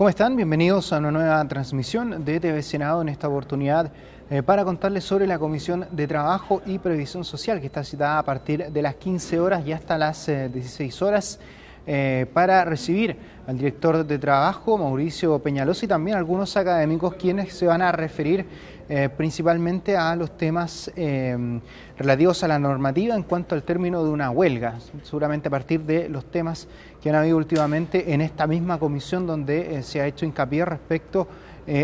¿Cómo están? Bienvenidos a una nueva transmisión de TV Senado en esta oportunidad para contarles sobre la Comisión de Trabajo y Previsión Social que está citada a partir de las 15 horas y hasta las 16 horas para recibir al director de Trabajo, Mauricio Peñalosa, y también algunos académicos quienes se van a referir principalmente a los temas relativos a la normativa en cuanto al término de una huelga, seguramente a partir de los temas que han habido últimamente en esta misma comisión donde se ha hecho hincapié respecto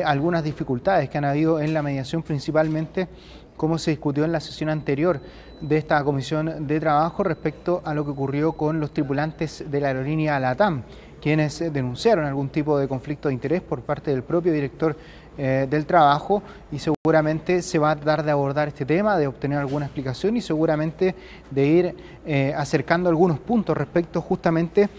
a algunas dificultades que han habido en la mediación, principalmente como se discutió en la sesión anterior de esta comisión de trabajo respecto a lo que ocurrió con los tripulantes de la aerolínea LATAM, quienes denunciaron algún tipo de conflicto de interés por parte del propio director del trabajo, y seguramente se va a tratar de abordar este tema, de obtener alguna explicación y seguramente de ir acercando algunos puntos respecto justamente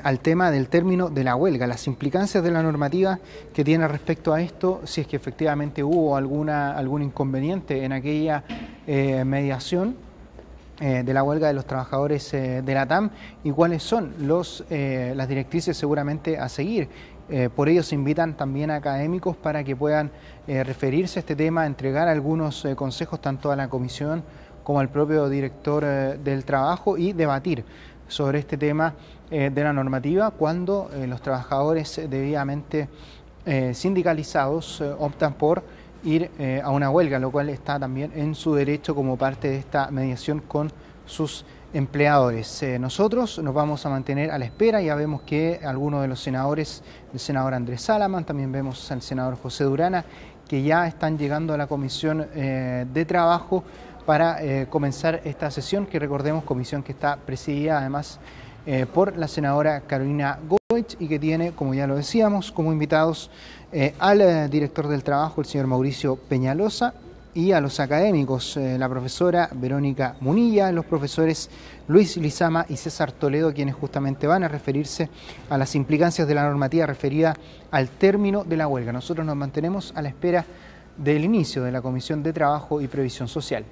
al tema del término de la huelga, las implicancias de la normativa que tiene respecto a esto, si es que efectivamente hubo algún inconveniente en aquella mediación de la huelga de los trabajadores de la TAM, y cuáles son las directrices seguramente a seguir. Por ello se invitan también a académicos para que puedan referirse a este tema, entregar algunos consejos tanto a la comisión como al propio director del trabajo y debatir sobre este tema de la normativa cuando los trabajadores debidamente sindicalizados optan por ir a una huelga, lo cual está también en su derecho como parte de esta mediación con sus empleadores. Nosotros nos vamos a mantener a la espera. Ya vemos que algunos de los senadores, el senador Andrés Salaman, también vemos al senador José Durana, que ya están llegando a la comisión de trabajo para comenzar esta sesión, que recordemos, comisión que está presidida además por la senadora Carolina Goich y que tiene, como ya lo decíamos, como invitados al director del trabajo, el señor Mauricio Peñalosa, y a los académicos, la profesora Verónica Munilla, los profesores Luis Lizama y César Toledo, quienes justamente van a referirse a las implicancias de la normativa referida al término de la huelga. Nosotros nos mantenemos a la espera del inicio de la Comisión de Trabajo y Previsión Social.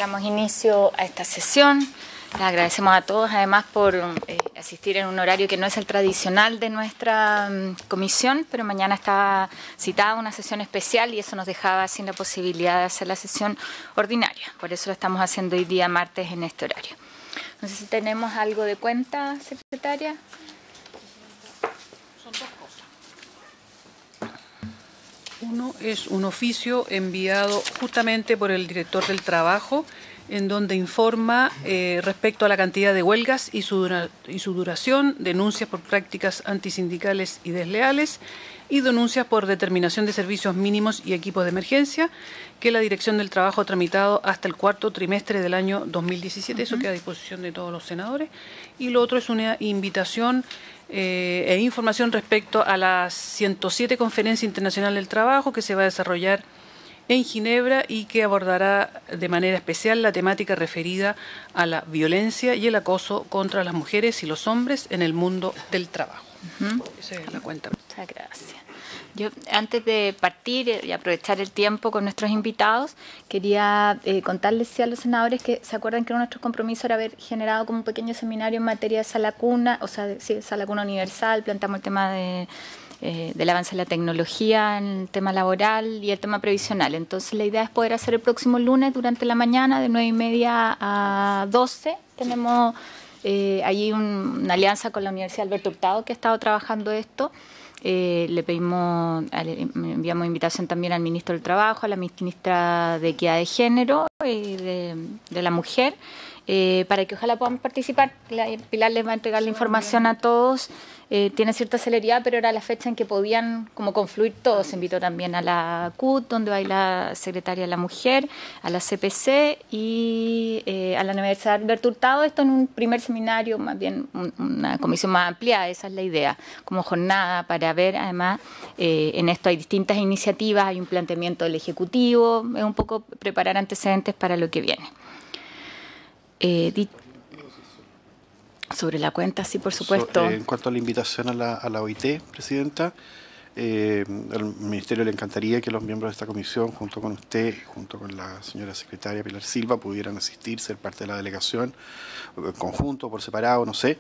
Damos inicio a esta sesión. Les agradecemos a todos, además, por asistir en un horario que no es el tradicional de nuestra comisión, pero mañana está citada una sesión especial y eso nos dejaba sin la posibilidad de hacer la sesión ordinaria. Por eso lo estamos haciendo hoy día martes en este horario. No sé si tenemos algo de cuenta, secretaria. Son dos cosas. Uno es un oficio enviado justamente por el director del trabajo, en donde informa respecto a la cantidad de huelgas y su duración, denuncias por prácticas antisindicales y desleales y denuncias por determinación de servicios mínimos y equipos de emergencia, que la Dirección del Trabajo ha tramitado hasta el cuarto trimestre del año 2017. Eso queda a disposición de todos los senadores. Y lo otro es una invitación e información respecto a la 107 Conferencia Internacional del Trabajo, que se va a desarrollar en Ginebra y que abordará de manera especial la temática referida a la violencia y el acoso contra las mujeres y los hombres en el mundo del trabajo. Esa es la cuenta. Muchas gracias. Yo, antes de partir y aprovechar el tiempo con nuestros invitados, quería contarles a los senadores que se acuerdan que nuestro compromiso era haber generado como un pequeño seminario en materia de sala cuna, o sea, sala cuna universal. Planteamos el tema del avance de la tecnología en el tema laboral y el tema previsional. Entonces, la idea es poder hacer el próximo lunes durante la mañana de 9:30 a 12. Tenemos allí una alianza con la Universidad Alberto Hurtado que ha estado trabajando esto. Le enviamos invitación también al ministro del Trabajo, a la ministra de Equidad de Género y de la Mujer, para que ojalá puedan participar. Pilar les va a entregar la información a todos. Tiene cierta celeridad, pero era la fecha en que podían como confluir todos. Se invitó también a la CUT, donde va la secretaria de la Mujer, a la CPC y a la Universidad Alberto Hurtado. Esto en un primer seminario, más bien una comisión más amplia, esa es la idea, como jornada para ver, además, en esto hay distintas iniciativas, hay un planteamiento del Ejecutivo, es un poco preparar antecedentes para lo que viene. Sobre la cuenta, sí, por supuesto. En cuanto a la invitación a la OIT, Presidenta, al Ministerio le encantaría que los miembros de esta comisión, junto con usted, junto con la señora secretaria Pilar Silva, pudieran asistir, ser parte de la delegación, en conjunto, por separado, no sé,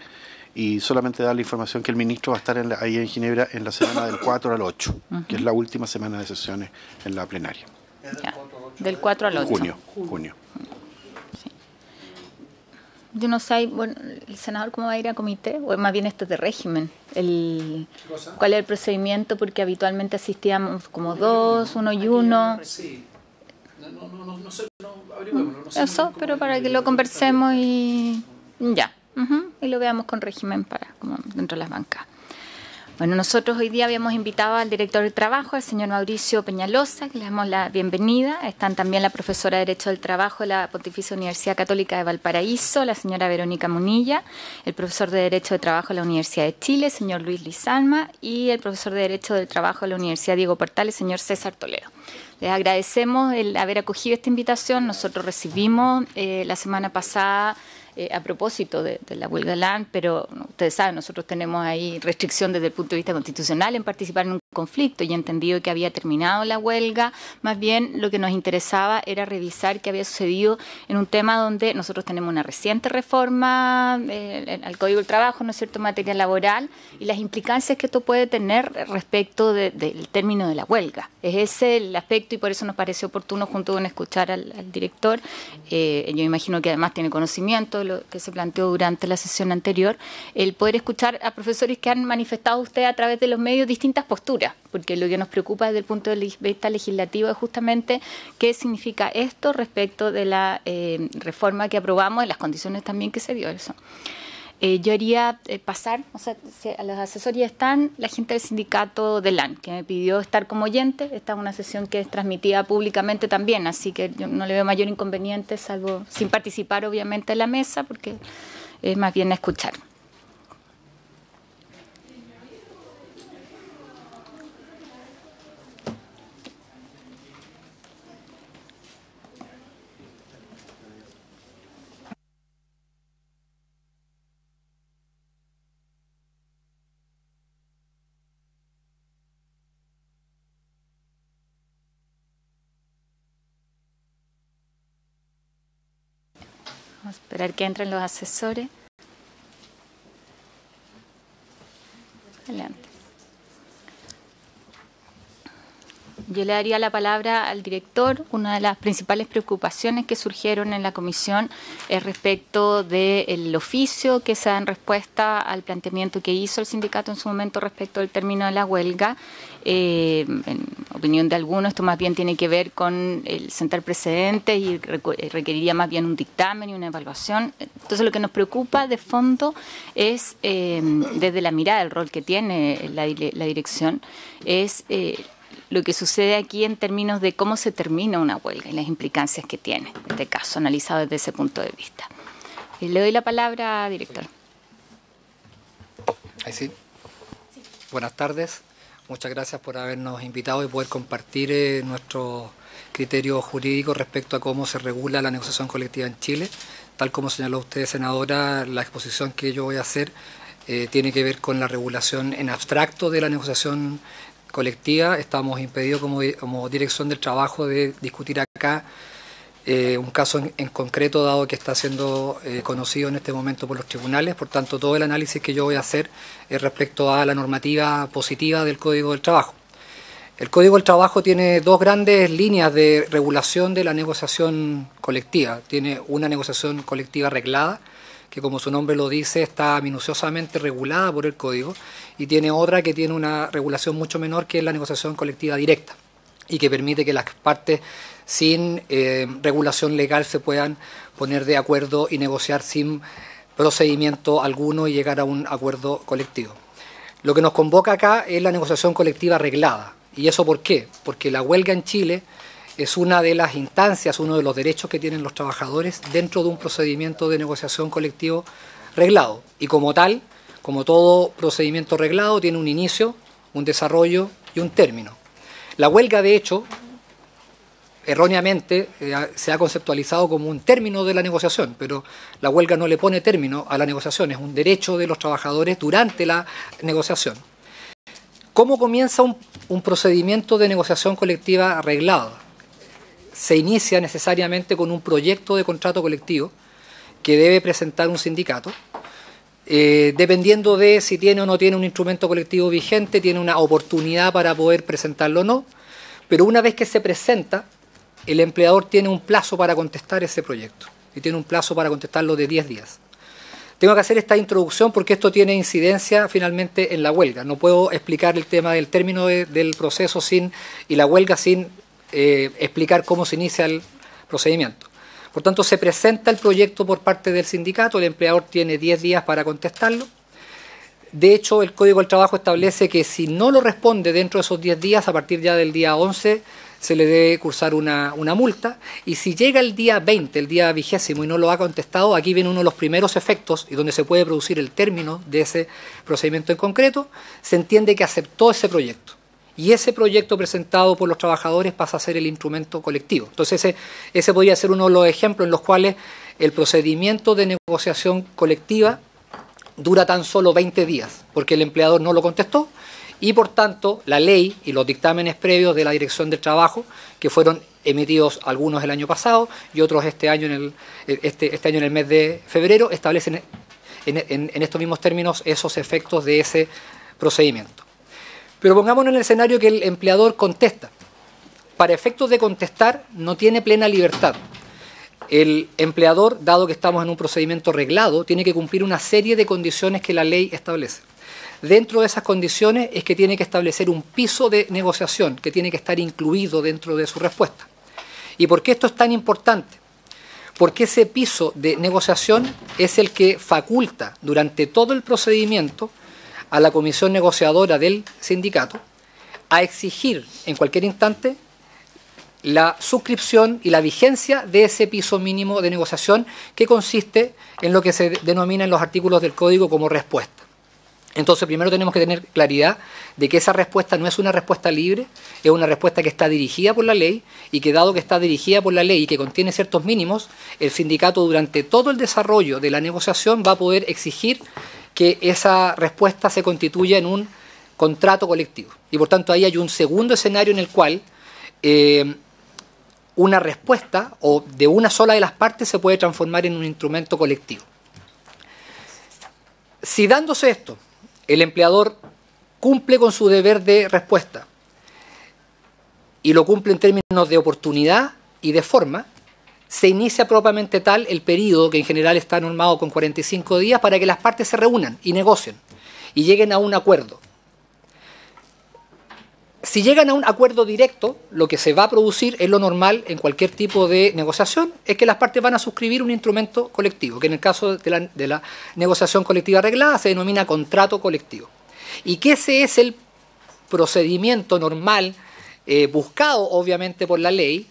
y solamente dar la información que el ministro va a estar ahí en Ginebra en la semana del 4 al 8, que es la última semana de sesiones en la plenaria. Ya, del 4 al 8. Junio. Yo no sé, bueno, el senador cómo va a ir a comité, o más bien esto es de régimen. ¿Cuál es el procedimiento? Porque habitualmente asistíamos como dos, uno y uno. Sí, no sé, averigüémoslo. No sé eso, pero para que lo conversemos y ya. Y lo veamos con régimen para como dentro de las bancas. Bueno, nosotros hoy día habíamos invitado al director del trabajo, el señor Mauricio Peñalosa, que le damos la bienvenida. Están también la profesora de Derecho del Trabajo de la Pontificia Universidad Católica de Valparaíso, la señora Verónica Munilla, el profesor de Derecho del Trabajo de la Universidad de Chile, señor Luis Lizalma, y el profesor de Derecho del Trabajo de la Universidad Diego Portales, señor César Toledo. Les agradecemos el haber acogido esta invitación. Nosotros recibimos la semana pasada, a propósito de la huelga LAN, pero ustedes saben, nosotros tenemos ahí restricción desde el punto de vista constitucional en participar en un conflicto y entendido que había terminado la huelga. Más bien lo que nos interesaba era revisar qué había sucedido en un tema donde nosotros tenemos una reciente reforma al Código del Trabajo, ¿no es cierto?, en materia laboral, y las implicancias que esto puede tener respecto del término de la huelga. Es ese el aspecto y por eso nos pareció oportuno, junto con escuchar al director, yo imagino que además tiene conocimiento de lo que se planteó durante la sesión anterior, el poder escuchar a profesores que han manifestado usted a través de los medios distintas posturas, porque lo que nos preocupa desde el punto de vista legislativo es justamente qué significa esto respecto de la reforma que aprobamos y las condiciones también que se dio eso. Yo haría pasar, o sea, a las asesorías están la gente del sindicato de LAN, que me pidió estar como oyente. Esta es una sesión que es transmitida públicamente también, así que yo no le veo mayor inconveniente, salvo sin participar obviamente en la mesa, porque es más bien escuchar. Vamos a esperar que entren los asesores. Adelante. Yo le daría la palabra al director. Una de las principales preocupaciones que surgieron en la comisión es respecto del oficio que se da en respuesta al planteamiento que hizo el sindicato en su momento respecto al término de la huelga. En opinión de algunos, esto más bien tiene que ver con el sentar precedentes y requeriría más bien un dictamen y una evaluación. Entonces, lo que nos preocupa de fondo es, desde la mirada, el rol que tiene la dirección, es lo que sucede aquí en términos de cómo se termina una huelga y las implicancias que tiene, en este caso, analizado desde ese punto de vista. Le doy la palabra, director. Ahí sí. Buenas tardes. Muchas gracias por habernos invitado y poder compartir nuestro criterio jurídico respecto a cómo se regula la negociación colectiva en Chile. Tal como señaló usted, senadora, la exposición que yo voy a hacer tiene que ver con la regulación en abstracto de la negociación colectiva. Estamos impedidos como Dirección del Trabajo de discutir acá un caso en concreto, dado que está siendo conocido en este momento por los tribunales. Por tanto, todo el análisis que yo voy a hacer es respecto a la normativa positiva del Código del Trabajo. El Código del Trabajo tiene dos grandes líneas de regulación de la negociación colectiva. Tiene una negociación colectiva reglada, que como su nombre lo dice, está minuciosamente regulada por el Código, y tiene otra que tiene una regulación mucho menor, que es la negociación colectiva directa, y que permite que las partes sin regulación legal se puedan poner de acuerdo y negociar sin procedimiento alguno y llegar a un acuerdo colectivo. Lo que nos convoca acá es la negociación colectiva reglada. ¿Y eso por qué? Porque la huelga en Chile es una de las instancias, uno de los derechos que tienen los trabajadores dentro de un procedimiento de negociación colectivo reglado. Y como tal, como todo procedimiento reglado, tiene un inicio, un desarrollo y un término. La huelga, de hecho, erróneamente se ha conceptualizado como un término de la negociación, pero la huelga no le pone término a la negociación, es un derecho de los trabajadores durante la negociación. ¿Cómo comienza un procedimiento de negociación colectiva arreglada? Se inicia necesariamente con un proyecto de contrato colectivo que debe presentar un sindicato. Dependiendo de si tiene o no tiene un instrumento colectivo vigente, tiene una oportunidad para poder presentarlo o no, pero una vez que se presenta, el empleador tiene un plazo para contestar ese proyecto, y tiene un plazo para contestarlo de 10 días. Tengo que hacer esta introducción porque esto tiene incidencia finalmente en la huelga. No puedo explicar el tema del término del proceso y la huelga sin explicar cómo se inicia el procedimiento. Por tanto, se presenta el proyecto por parte del sindicato, el empleador tiene 10 días para contestarlo. De hecho, el Código del Trabajo establece que si no lo responde dentro de esos 10 días, a partir ya del día 11, se le debe cursar una multa. Y si llega el día 20, el día 20º, y no lo ha contestado, aquí viene uno de los primeros efectos y donde se puede producir el término de ese procedimiento en concreto, se entiende que aceptó ese proyecto. Y ese proyecto presentado por los trabajadores pasa a ser el instrumento colectivo. Entonces ese podría ser uno de los ejemplos en los cuales el procedimiento de negociación colectiva dura tan solo 20 días, porque el empleador no lo contestó, y por tanto la ley y los dictámenes previos de la Dirección del Trabajo, que fueron emitidos algunos el año pasado y otros este año en el mes de febrero, establecen en estos mismos términos esos efectos de ese procedimiento. Pero pongámonos en el escenario que el empleador contesta. Para efectos de contestar no tiene plena libertad. El empleador, dado que estamos en un procedimiento reglado, tiene que cumplir una serie de condiciones que la ley establece. Dentro de esas condiciones es que tiene que establecer un piso de negociación que tiene que estar incluido dentro de su respuesta. ¿Y por qué esto es tan importante? Porque ese piso de negociación es el que faculta durante todo el procedimiento a la comisión negociadora del sindicato a exigir en cualquier instante la suscripción y la vigencia de ese piso mínimo de negociación, que consiste en lo que se denomina en los artículos del Código como respuesta. Entonces, primero tenemos que tener claridad de que esa respuesta no es una respuesta libre, es una respuesta que está dirigida por la ley, y que dado que está dirigida por la ley y que contiene ciertos mínimos, el sindicato durante todo el desarrollo de la negociación va a poder exigir que esa respuesta se constituya en un contrato colectivo. Y por tanto ahí hay un segundo escenario en el cual una respuesta o de una sola de las partes se puede transformar en un instrumento colectivo. Si dándose esto, el empleador cumple con su deber de respuesta y lo cumple en términos de oportunidad y de forma, se inicia propiamente tal el periodo, que en general está normado con 45 días, para que las partes se reúnan y negocien y lleguen a un acuerdo. Si llegan a un acuerdo directo, lo que se va a producir es lo normal en cualquier tipo de negociación, es que las partes van a suscribir un instrumento colectivo, que en el caso de la negociación colectiva arreglada se denomina contrato colectivo. Y que ese es el procedimiento normal, buscado obviamente por la ley,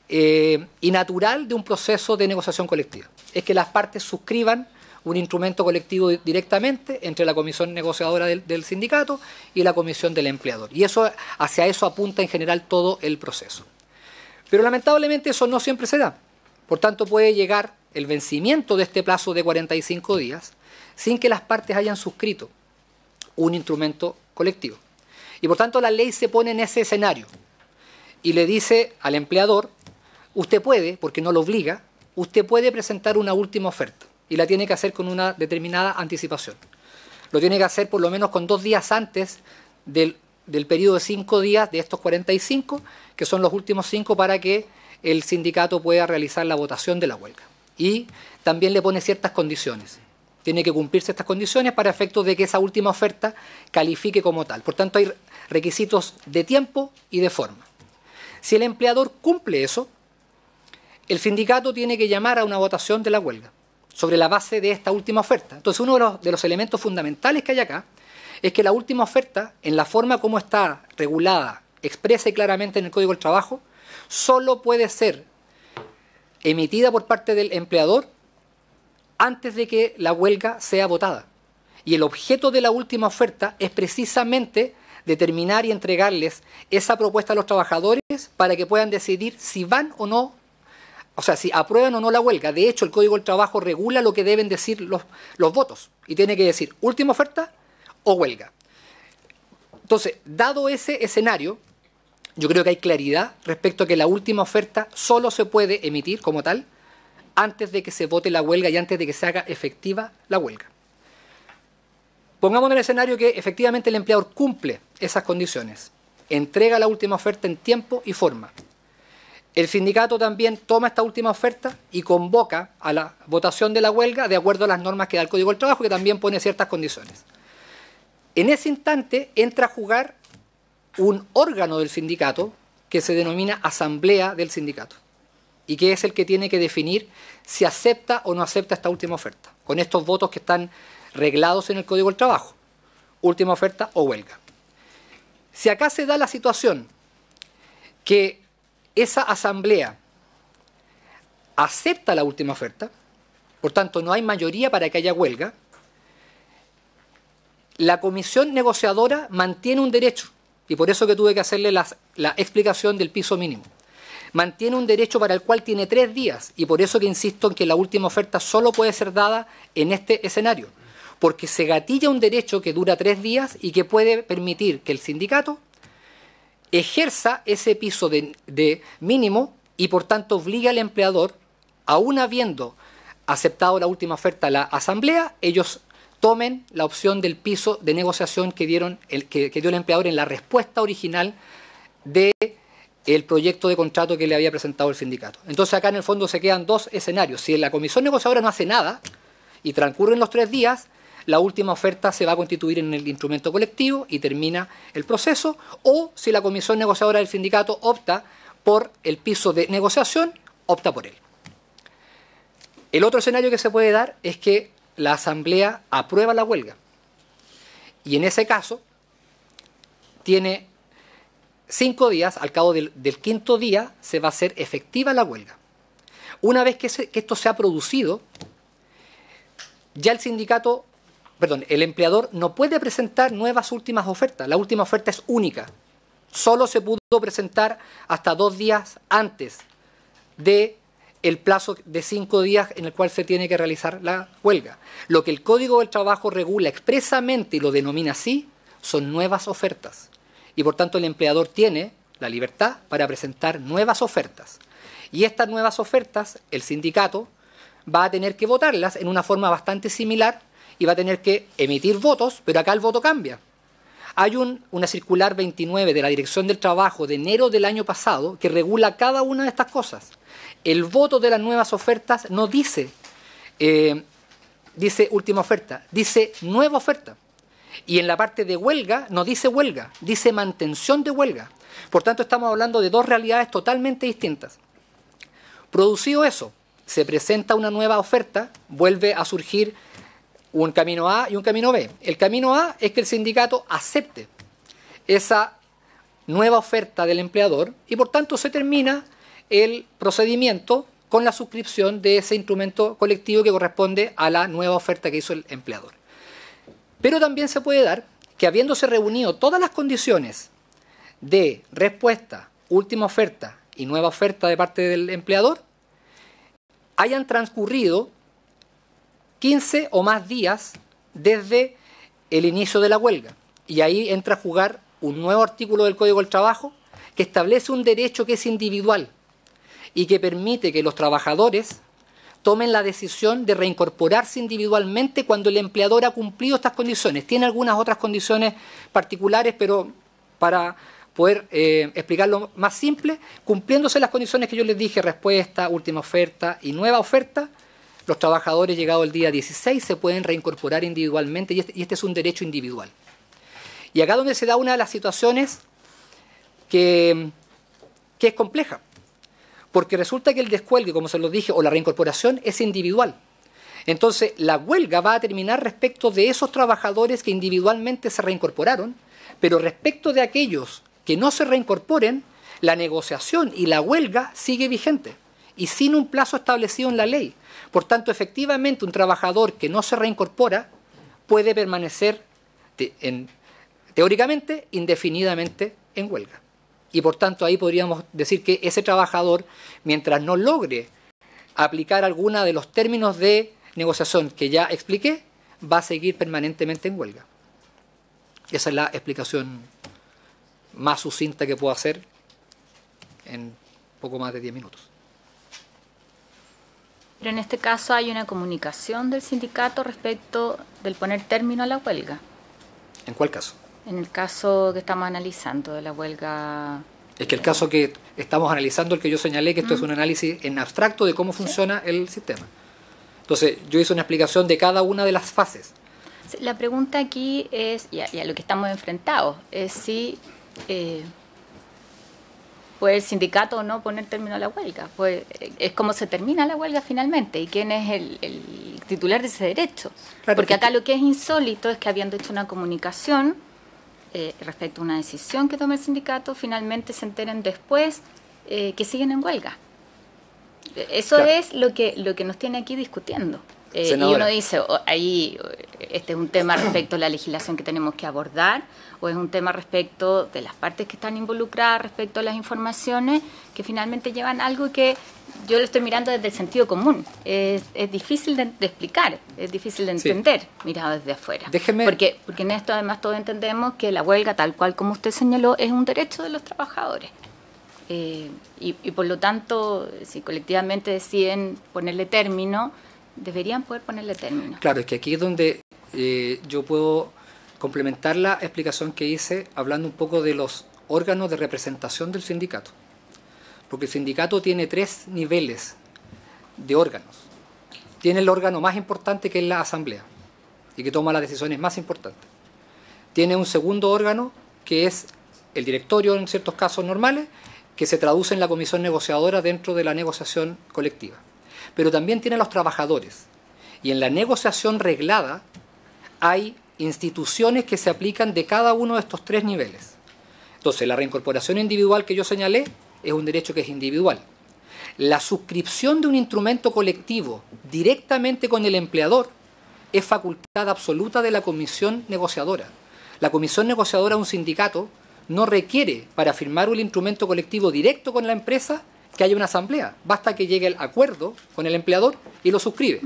y natural de un proceso de negociación colectiva. Es que las partes suscriban un instrumento colectivo directamente entre la comisión negociadora del sindicato y la comisión del empleador. Y eso, hacia eso apunta en general todo el proceso. Pero lamentablemente eso no siempre se da. Por tanto, puede llegar el vencimiento de este plazo de 45 días sin que las partes hayan suscrito un instrumento colectivo. Y por tanto la ley se pone en ese escenario y le dice al empleador: usted puede, porque no lo obliga, usted puede presentar una última oferta y la tiene que hacer con una determinada anticipación. Lo tiene que hacer por lo menos con 2 días antes del periodo de 5 días de estos 45, que son los últimos 5 para que el sindicato pueda realizar la votación de la huelga. Y también le pone ciertas condiciones. Tiene que cumplirse estas condiciones para efectos de que esa última oferta califique como tal. Por tanto, hay requisitos de tiempo y de forma. Si el empleador cumple eso, el sindicato tiene que llamar a una votación de la huelga sobre la base de esta última oferta. Entonces, uno de los elementos fundamentales que hay acá es que la última oferta, en la forma como está regulada, expresa y claramente en el Código del Trabajo, solo puede ser emitida por parte del empleador antes de que la huelga sea votada. Y el objeto de la última oferta es precisamente determinar y entregarles esa propuesta a los trabajadores para que puedan decidir si van o no, o sea, si aprueban o no la huelga. De hecho, el Código del Trabajo regula lo que deben decir los votos y tiene que decir última oferta o huelga. Entonces, dado ese escenario, yo creo que hay claridad respecto a que la última oferta solo se puede emitir como tal antes de que se vote la huelga y antes de que se haga efectiva la huelga. Pongamos en el escenario que efectivamente el empleador cumple esas condiciones, entrega la última oferta en tiempo y forma. El sindicato también toma esta última oferta y convoca a la votación de la huelga de acuerdo a las normas que da el Código del Trabajo, que también pone ciertas condiciones. En ese instante entra a jugar un órgano del sindicato que se denomina asamblea del sindicato y que es el que tiene que definir si acepta o no acepta esta última oferta, con estos votos que están reglados en el Código del Trabajo, última oferta o huelga. Si acá se da la situación que esa asamblea acepta la última oferta, por tanto no hay mayoría para que haya huelga, la comisión negociadora mantiene un derecho, y por eso que tuve que hacerle la explicación del piso mínimo. Mantiene un derecho para el cual tiene 3 días, y por eso que insisto en que la última oferta solo puede ser dada en este escenario, porque se gatilla un derecho que dura 3 días y que puede permitir que el sindicato ejerza ese piso de mínimo y por tanto obliga al empleador, aún habiendo aceptado la última oferta a la asamblea, ellos tomen la opción del piso de negociación que dio el empleador en la respuesta original del proyecto de contrato que le había presentado el sindicato. Entonces acá en el fondo se quedan 2 escenarios. Si la comisión negociadora no hace nada y transcurren los 3 días, la última oferta se va a constituir en el instrumento colectivo y termina el proceso, o si la comisión negociadora del sindicato opta por el piso de negociación, opta por él. El otro escenario que se puede dar es que la asamblea aprueba la huelga y en ese caso tiene 5 días, al cabo del 5.º día se va a hacer efectiva la huelga. Una vez que esto se ha producido, ya el empleador no puede presentar nuevas últimas ofertas. La última oferta es única. Solo se pudo presentar hasta 2 días antes del plazo de 5 días en el cual se tiene que realizar la huelga. Lo que el Código del Trabajo regula expresamente y lo denomina así, son nuevas ofertas. Y por tanto el empleador tiene la libertad para presentar nuevas ofertas. Y estas nuevas ofertas, el sindicato va a tener que votarlas en una forma bastante similar y va a tener que emitir votos, pero acá el voto cambia. Hay una circular 29 de la Dirección del Trabajo de enero del año pasado que regula cada una de estas cosas. El voto de las nuevas ofertas no dice, dice última oferta, dice nueva oferta. Y en la parte de huelga no dice huelga, dice mantención de huelga. Por tanto, estamos hablando de dos realidades totalmente distintas. Producido eso, se presenta una nueva oferta, vuelve a surgir un camino A y un camino B. El camino A es que el sindicato acepte esa nueva oferta del empleador y por tanto se termina el procedimiento con la suscripción de ese instrumento colectivo que corresponde a la nueva oferta que hizo el empleador. Pero también se puede dar que habiéndose reunido todas las condiciones de respuesta, última oferta y nueva oferta de parte del empleador, hayan transcurrido 15 o más días desde el inicio de la huelga. Y ahí entra a jugar un nuevo artículo del Código del Trabajo que establece un derecho que es individual y que permite que los trabajadores tomen la decisión de reincorporarse individualmente cuando el empleador ha cumplido estas condiciones. Tiene algunas otras condiciones particulares, pero para poder explicarlo más simple, cumpliéndose las condiciones que yo les dije, respuesta, última oferta y nueva oferta, los trabajadores llegado el día 16 se pueden reincorporar individualmente y este es un derecho individual. Y acá donde se da una de las situaciones que es compleja, porque resulta que el descuelgue, como se los dije, o la reincorporación es individual. Entonces, la huelga va a terminar respecto de esos trabajadores que individualmente se reincorporaron, pero respecto de aquellos que no se reincorporen, la negociación y la huelga sigue vigente y sin un plazo establecido en la ley. Por tanto, efectivamente, un trabajador que no se reincorpora puede permanecer, teóricamente, indefinidamente en huelga. Y por tanto, ahí podríamos decir que ese trabajador, mientras no logre aplicar alguna de los términos de negociación que ya expliqué, va a seguir permanentemente en huelga. Esa es la explicación más sucinta que puedo hacer en poco más de 10 minutos. Pero en este caso hay una comunicación del sindicato respecto del poner término a la huelga. ¿En cuál caso? En el caso que estamos analizando de la huelga. Es que el caso que estamos analizando, el que yo señalé, que esto es un análisis en abstracto de cómo funciona el sistema. Entonces, yo hice una explicación de cada una de las fases. La pregunta aquí es, y a lo que estamos enfrentados, es si puede el sindicato o no poner término a la huelga. Pues es como se termina la huelga finalmente y quién es el titular de ese derecho. Claro, porque acá lo que es insólito es que habiendo hecho una comunicación respecto a una decisión que toma el sindicato, finalmente se enteren después que siguen en huelga. Eso claro. Es lo que nos tiene aquí discutiendo. Y uno dice, ahí este es un tema respecto a la legislación que tenemos que abordar, o es un tema respecto de las partes que están involucradas, respecto a las informaciones que finalmente llevan algo que yo lo estoy mirando desde el sentido común. Es difícil de explicar, es difícil de entender, sí. Mirado desde afuera. Porque en esto además todos entendemos que la huelga, tal cual como usted señaló, es un derecho de los trabajadores. Y por lo tanto, si colectivamente deciden ponerle término, deberían poder ponerle término. Claro, es que aquí es donde yo puedo complementar la explicación que hice hablando un poco de los órganos de representación del sindicato. Porque el sindicato tiene 3 niveles de órganos. Tiene el órgano más importante, que es la asamblea, y que toma las decisiones más importantes. Tiene un segundo órgano, que es el directorio en ciertos casos normales, que se traduce en la comisión negociadora dentro de la negociación colectiva. Pero también tiene a los trabajadores. Y en la negociación reglada hay instituciones que se aplican de cada uno de estos 3 niveles. Entonces, la reincorporación individual que yo señalé es un derecho que es individual. La suscripción de un instrumento colectivo directamente con el empleador es facultad absoluta de la comisión negociadora. La comisión negociadora de un sindicato no requiere, para firmar un instrumento colectivo directo con la empresa, que haya una asamblea. Basta que llegue el acuerdo con el empleador y lo suscribe.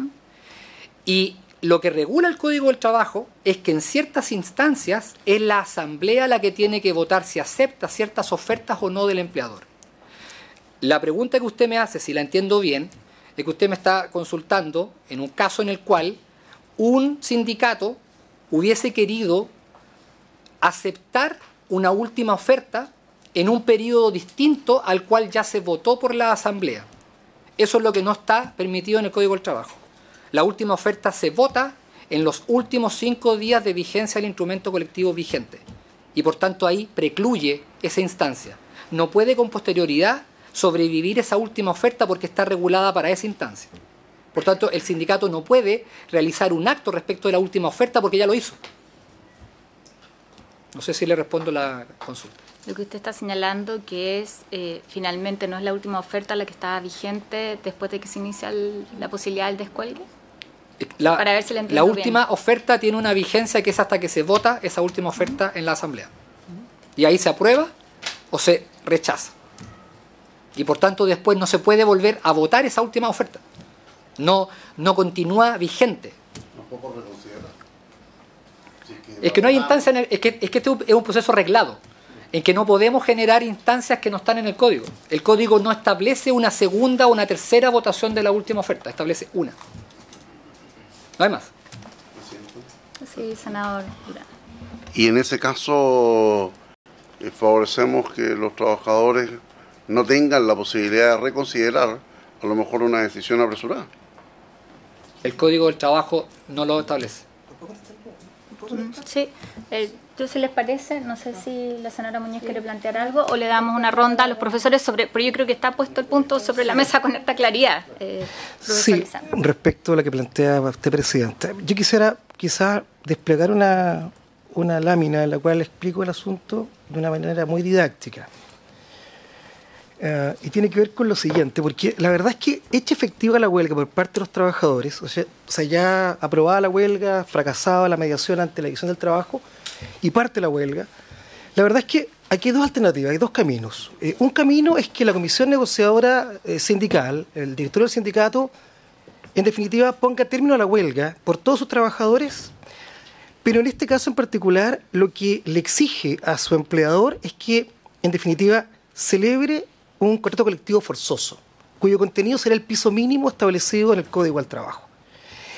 Y lo que regula el Código del Trabajo es que en ciertas instancias es la asamblea la que tiene que votar si acepta ciertas ofertas o no del empleador. La pregunta que usted me hace, si la entiendo bien, es que usted me está consultando en un caso en el cual un sindicato hubiese querido aceptar una última oferta en un periodo distinto al cual ya se votó por la Asamblea. Eso es lo que no está permitido en el Código del Trabajo. La última oferta se vota en los últimos 5 días de vigencia del instrumento colectivo vigente y por tanto ahí precluye esa instancia. No puede con posterioridad sobrevivir esa última oferta porque está regulada para esa instancia. Por tanto, el sindicato no puede realizar un acto respecto de la última oferta porque ya lo hizo. No sé si le respondo la consulta. Lo que usted está señalando que es, finalmente no es la última oferta la que está vigente después de que se inicia la posibilidad del descuelgue. Para ver si la entiendo La última bien. oferta tiene una vigencia que es hasta que se vota esa última oferta en la Asamblea. Y ahí se aprueba o se rechaza. Y por tanto después no se puede volver a votar esa última oferta. No continúa vigente. Tampoco reconsidera. Es que no hay instancia, es que este es un proceso reglado, en que no podemos generar instancias que no están en el código. El código no establece una segunda o una tercera votación de la última oferta, establece una. No hay más. Sí, senador Durán. Y en ese caso favorecemos que los trabajadores no tengan la posibilidad de reconsiderar a lo mejor una decisión apresurada. El Código del Trabajo no lo establece. Sí, entonces les parece, no sé si la senadora Muñoz quiere plantear algo o le damos una ronda a los profesores pero yo creo que está puesto el punto sobre la mesa con esta claridad. Sí, Lisandro. respecto a lo que plantea usted, Presidenta, yo quisiera quizás desplegar una lámina en la cual explico el asunto de una manera muy didáctica. Y tiene que ver con lo siguiente, porque la verdad es que hecha efectiva la huelga por parte de los trabajadores, o sea, ya aprobada la huelga, fracasada la mediación ante la División del Trabajo y parte la huelga, la verdad es que aquí hay dos alternativas, hay dos caminos. Un camino es que la comisión negociadora sindical, el directorio del sindicato, en definitiva ponga término a la huelga por todos sus trabajadores, pero en este caso en particular lo que le exige a su empleador es que, en definitiva, celebre un contrato colectivo forzoso, cuyo contenido será el piso mínimo establecido en el Código del Trabajo.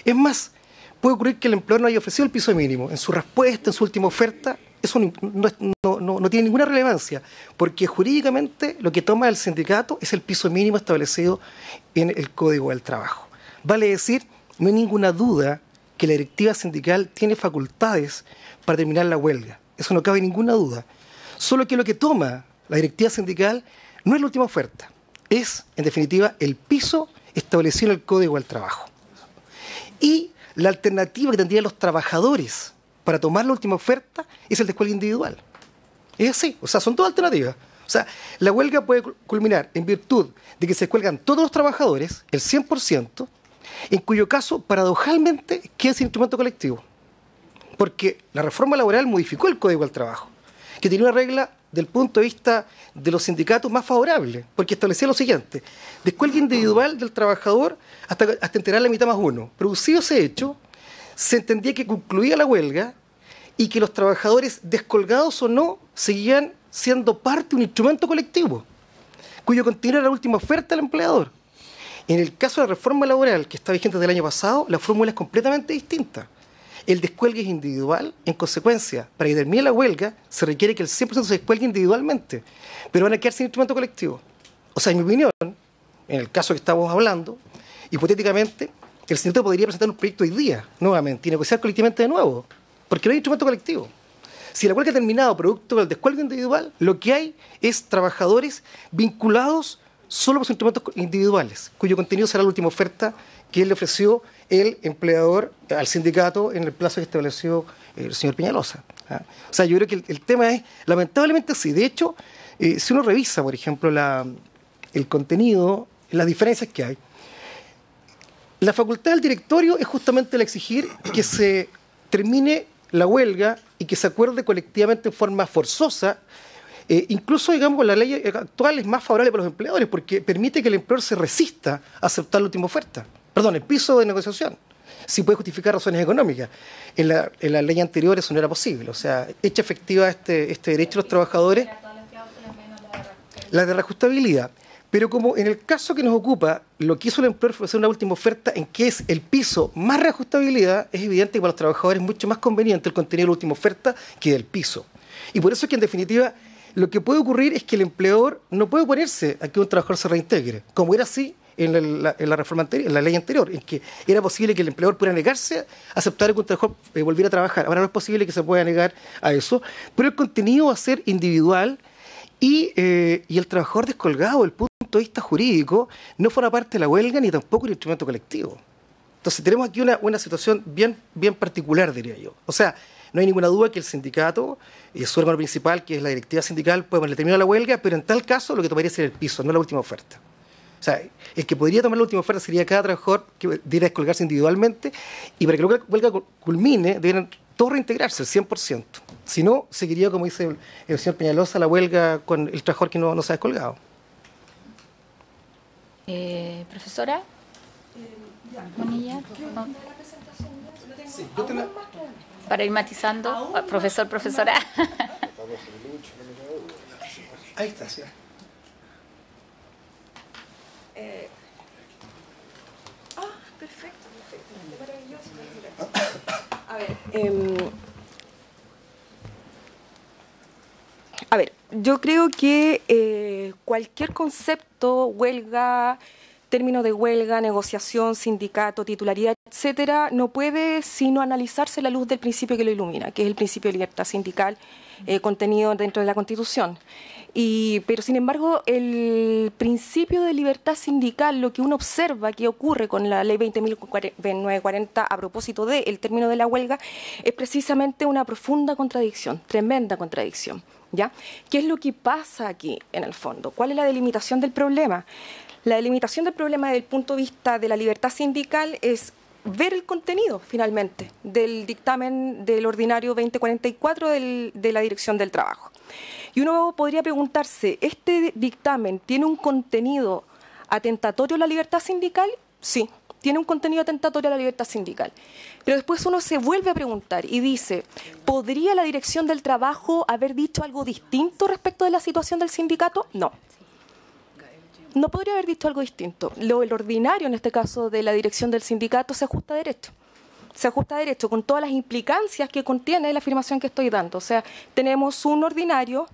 Es más, puede ocurrir que el empleador no haya ofrecido el piso mínimo. En su respuesta, en su última oferta, eso no tiene ninguna relevancia, porque jurídicamente lo que toma el sindicato es el piso mínimo establecido en el Código del Trabajo. Vale decir, no hay ninguna duda que la directiva sindical tiene facultades para terminar la huelga. Eso no cabe ninguna duda. Solo que lo que toma la directiva sindical no es la última oferta, es, en definitiva, el piso establecido en el Código del Trabajo. Y la alternativa que tendrían los trabajadores para tomar la última oferta es el descuelgue individual. Es así, o sea, son dos alternativas. O sea, la huelga puede culminar en virtud de que se descuelgan todos los trabajadores, el 100%, en cuyo caso, paradojalmente, queda ese instrumento colectivo. Porque la reforma laboral modificó el Código del Trabajo, que tenía una regla del punto de vista de los sindicatos más favorable, porque establecía lo siguiente: descuelgue individual del trabajador hasta enterar la mitad más uno. Producido ese hecho, se entendía que concluía la huelga y que los trabajadores, descolgados o no, seguían siendo parte de un instrumento colectivo, cuyo contenido era la última oferta del empleador. En el caso de la reforma laboral, que está vigente desde el año pasado, la fórmula es completamente distinta. El descuelgue es individual, en consecuencia, para que termine la huelga, se requiere que el 100% se descuelgue individualmente, pero van a quedar sin instrumento colectivo. O sea, en mi opinión, en el caso que estamos hablando, hipotéticamente, el sindicato podría presentar un proyecto hoy día, nuevamente, y negociar colectivamente de nuevo, porque no hay instrumento colectivo. Si la huelga ha terminado producto del descuelgue individual, lo que hay es trabajadores vinculados solo por sus instrumentos individuales, cuyo contenido será la última oferta que él le ofreció el empleador al sindicato en el plazo que estableció el señor Peñalosa. O sea, yo creo que el tema es lamentablemente así. De hecho, si uno revisa, por ejemplo, el contenido, las diferencias que hay, la facultad del directorio es justamente el exigir que se termine la huelga y que se acuerde colectivamente en forma forzosa. Incluso, digamos, la ley actual es más favorable para los empleadores porque permite que el empleador se resista a aceptar la última oferta. Perdón, el piso de negociación, si puede justificar razones económicas. En la ley anterior eso no era posible. O sea, hecha efectiva este derecho de los trabajadores, la de reajustabilidad. Pero como en el caso que nos ocupa, lo que hizo el empleador fue hacer una última oferta en que es el piso más reajustabilidad, es evidente que para los trabajadores es mucho más conveniente el contenido de la última oferta que del piso. Y por eso es que en definitiva lo que puede ocurrir es que el empleador no puede oponerse a que un trabajador se reintegre, como era así en la reforma anterior, en la ley anterior, en que era posible que el empleador pudiera negarse a aceptar que un trabajador volviera a trabajar. Ahora no es posible que se pueda negar a eso, pero el contenido va a ser individual y el trabajador descolgado del punto de vista jurídico no forma parte de la huelga ni tampoco el instrumento colectivo. Entonces tenemos aquí una situación bien particular, diría yo. O sea, no hay ninguna duda que el sindicato y su órgano principal, que es la directiva sindical, puede ponerle término a la huelga, pero en tal caso lo que tomaría sería el piso, no la última oferta. O sea, el que podría tomar la última oferta sería cada trabajador que debiera descolgarse individualmente, y para que la huelga culmine debieran todos reintegrarse, el 100%. Si no, seguiría, como dice el señor Peñalosa, la huelga con el trabajador que no se ha descolgado. Profesora. Bonilla. Sí, yo te la... Para ir matizando, profesora. Ahí está, sí. Perfecto, maravilloso. A ver, yo creo que cualquier concepto, huelga, término de huelga, negociación, sindicato, titularidad, etcétera, no puede sino analizarse a la luz del principio que lo ilumina, que es el principio de libertad sindical contenido dentro de la Constitución. Pero sin embargo, el principio de libertad sindical, lo que uno observa que ocurre con la ley 20.940 a propósito del término de la huelga, es precisamente una profunda contradicción, tremenda contradicción, ¿ya? ¿Qué es lo que pasa aquí en el fondo? ¿Cuál es la delimitación del problema? La delimitación del problema desde el punto de vista de la libertad sindical es ver el contenido, finalmente, del dictamen del ordinario 2044 de la Dirección del Trabajo. Y uno podría preguntarse, ¿este dictamen tiene un contenido atentatorio a la libertad sindical? Sí, tiene un contenido atentatorio a la libertad sindical. Pero después uno se vuelve a preguntar y dice, ¿podría la Dirección del Trabajo haber dicho algo distinto respecto de la situación del sindicato? No. No podría haber dicho algo distinto. El ordinario, en este caso, de la dirección del sindicato, se ajusta a derecho. Se ajusta a derecho con todas las implicancias que contiene la afirmación que estoy dando. O sea, tenemos un ordinario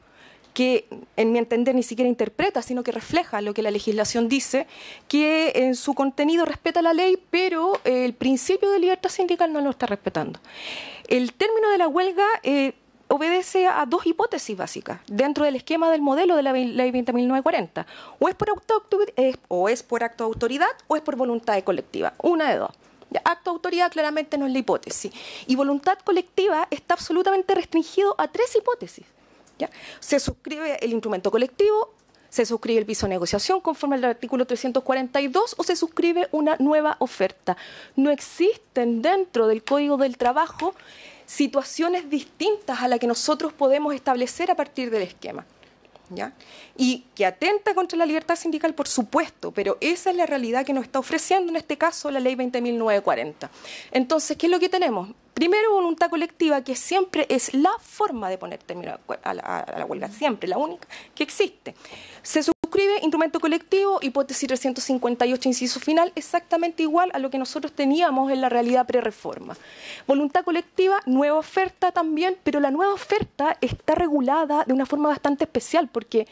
que, en mi entender, ni siquiera interpreta, sino que refleja lo que la legislación dice, que en su contenido respeta la ley, pero el principio de libertad sindical no lo está respetando. El término de la huelga obedece a dos hipótesis básicas dentro del esquema del modelo de la ley 20.940. O es por acto de autoridad o es por voluntad colectiva. Una de dos. Acto de autoridad claramente no es la hipótesis. Y voluntad colectiva está absolutamente restringido a tres hipótesis. ¿Ya? Se suscribe el instrumento colectivo, se suscribe el piso de negociación conforme al artículo 342 o se suscribe una nueva oferta. No existen dentro del Código del Trabajo situaciones distintas a las que nosotros podemos establecer a partir del esquema, ¿ya? Y que atenta contra la libertad sindical, por supuesto, pero esa es la realidad que nos está ofreciendo en este caso la ley 20.940. Entonces, ¿qué es lo que tenemos? Primero, voluntad colectiva, que siempre es la forma de poner término a la huelga, siempre, la única que existe. Se suscribe instrumento colectivo, hipótesis 358, inciso final, exactamente igual a lo que nosotros teníamos en la realidad pre-reforma. Voluntad colectiva, nueva oferta también, pero la nueva oferta está regulada de una forma bastante especial, porque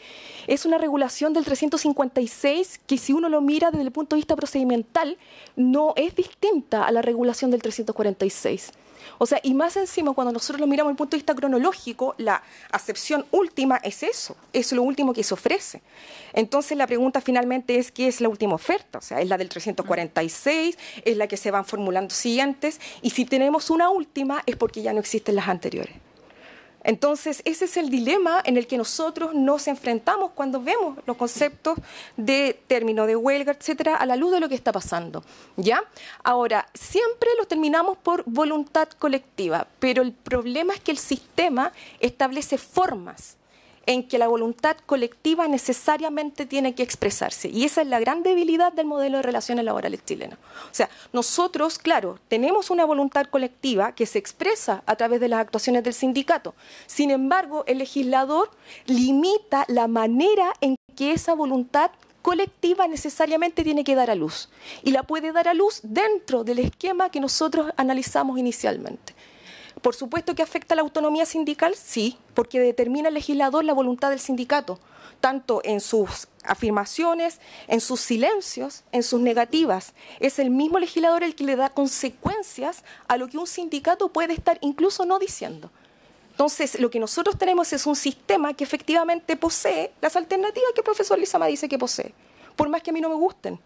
es una regulación del 356 que, si uno lo mira desde el punto de vista procedimental, no es distinta a la regulación del 346. O sea, y más encima, cuando nosotros lo miramos desde el punto de vista cronológico, la acepción última es eso, es lo último que se ofrece. Entonces, la pregunta finalmente es, ¿qué es la última oferta? O sea, ¿es la del 346? ¿Es la que se van formulando siguientes? Y si tenemos una última, es porque ya no existen las anteriores. Entonces, ese es el dilema en el que nosotros nos enfrentamos cuando vemos los conceptos de término de huelga, etcétera, a la luz de lo que está pasando, ¿ya? Ahora, siempre los terminamos por voluntad colectiva, pero el problema es que el sistema establece formas en que la voluntad colectiva necesariamente tiene que expresarse. Y esa es la gran debilidad del modelo de relaciones laborales chileno. O sea, nosotros, claro, tenemos una voluntad colectiva que se expresa a través de las actuaciones del sindicato. Sin embargo, el legislador limita la manera en que esa voluntad colectiva necesariamente tiene que dar a luz. Y la puede dar a luz dentro del esquema que nosotros analizamos inicialmente. Por supuesto que afecta a la autonomía sindical, sí, porque determina el legislador la voluntad del sindicato, tanto en sus afirmaciones, en sus silencios, en sus negativas. Es el mismo legislador el que le da consecuencias a lo que un sindicato puede estar incluso no diciendo. Entonces, lo que nosotros tenemos es un sistema que efectivamente posee las alternativas que el profesor Lizama dice que posee, por más que a mí no me gusten.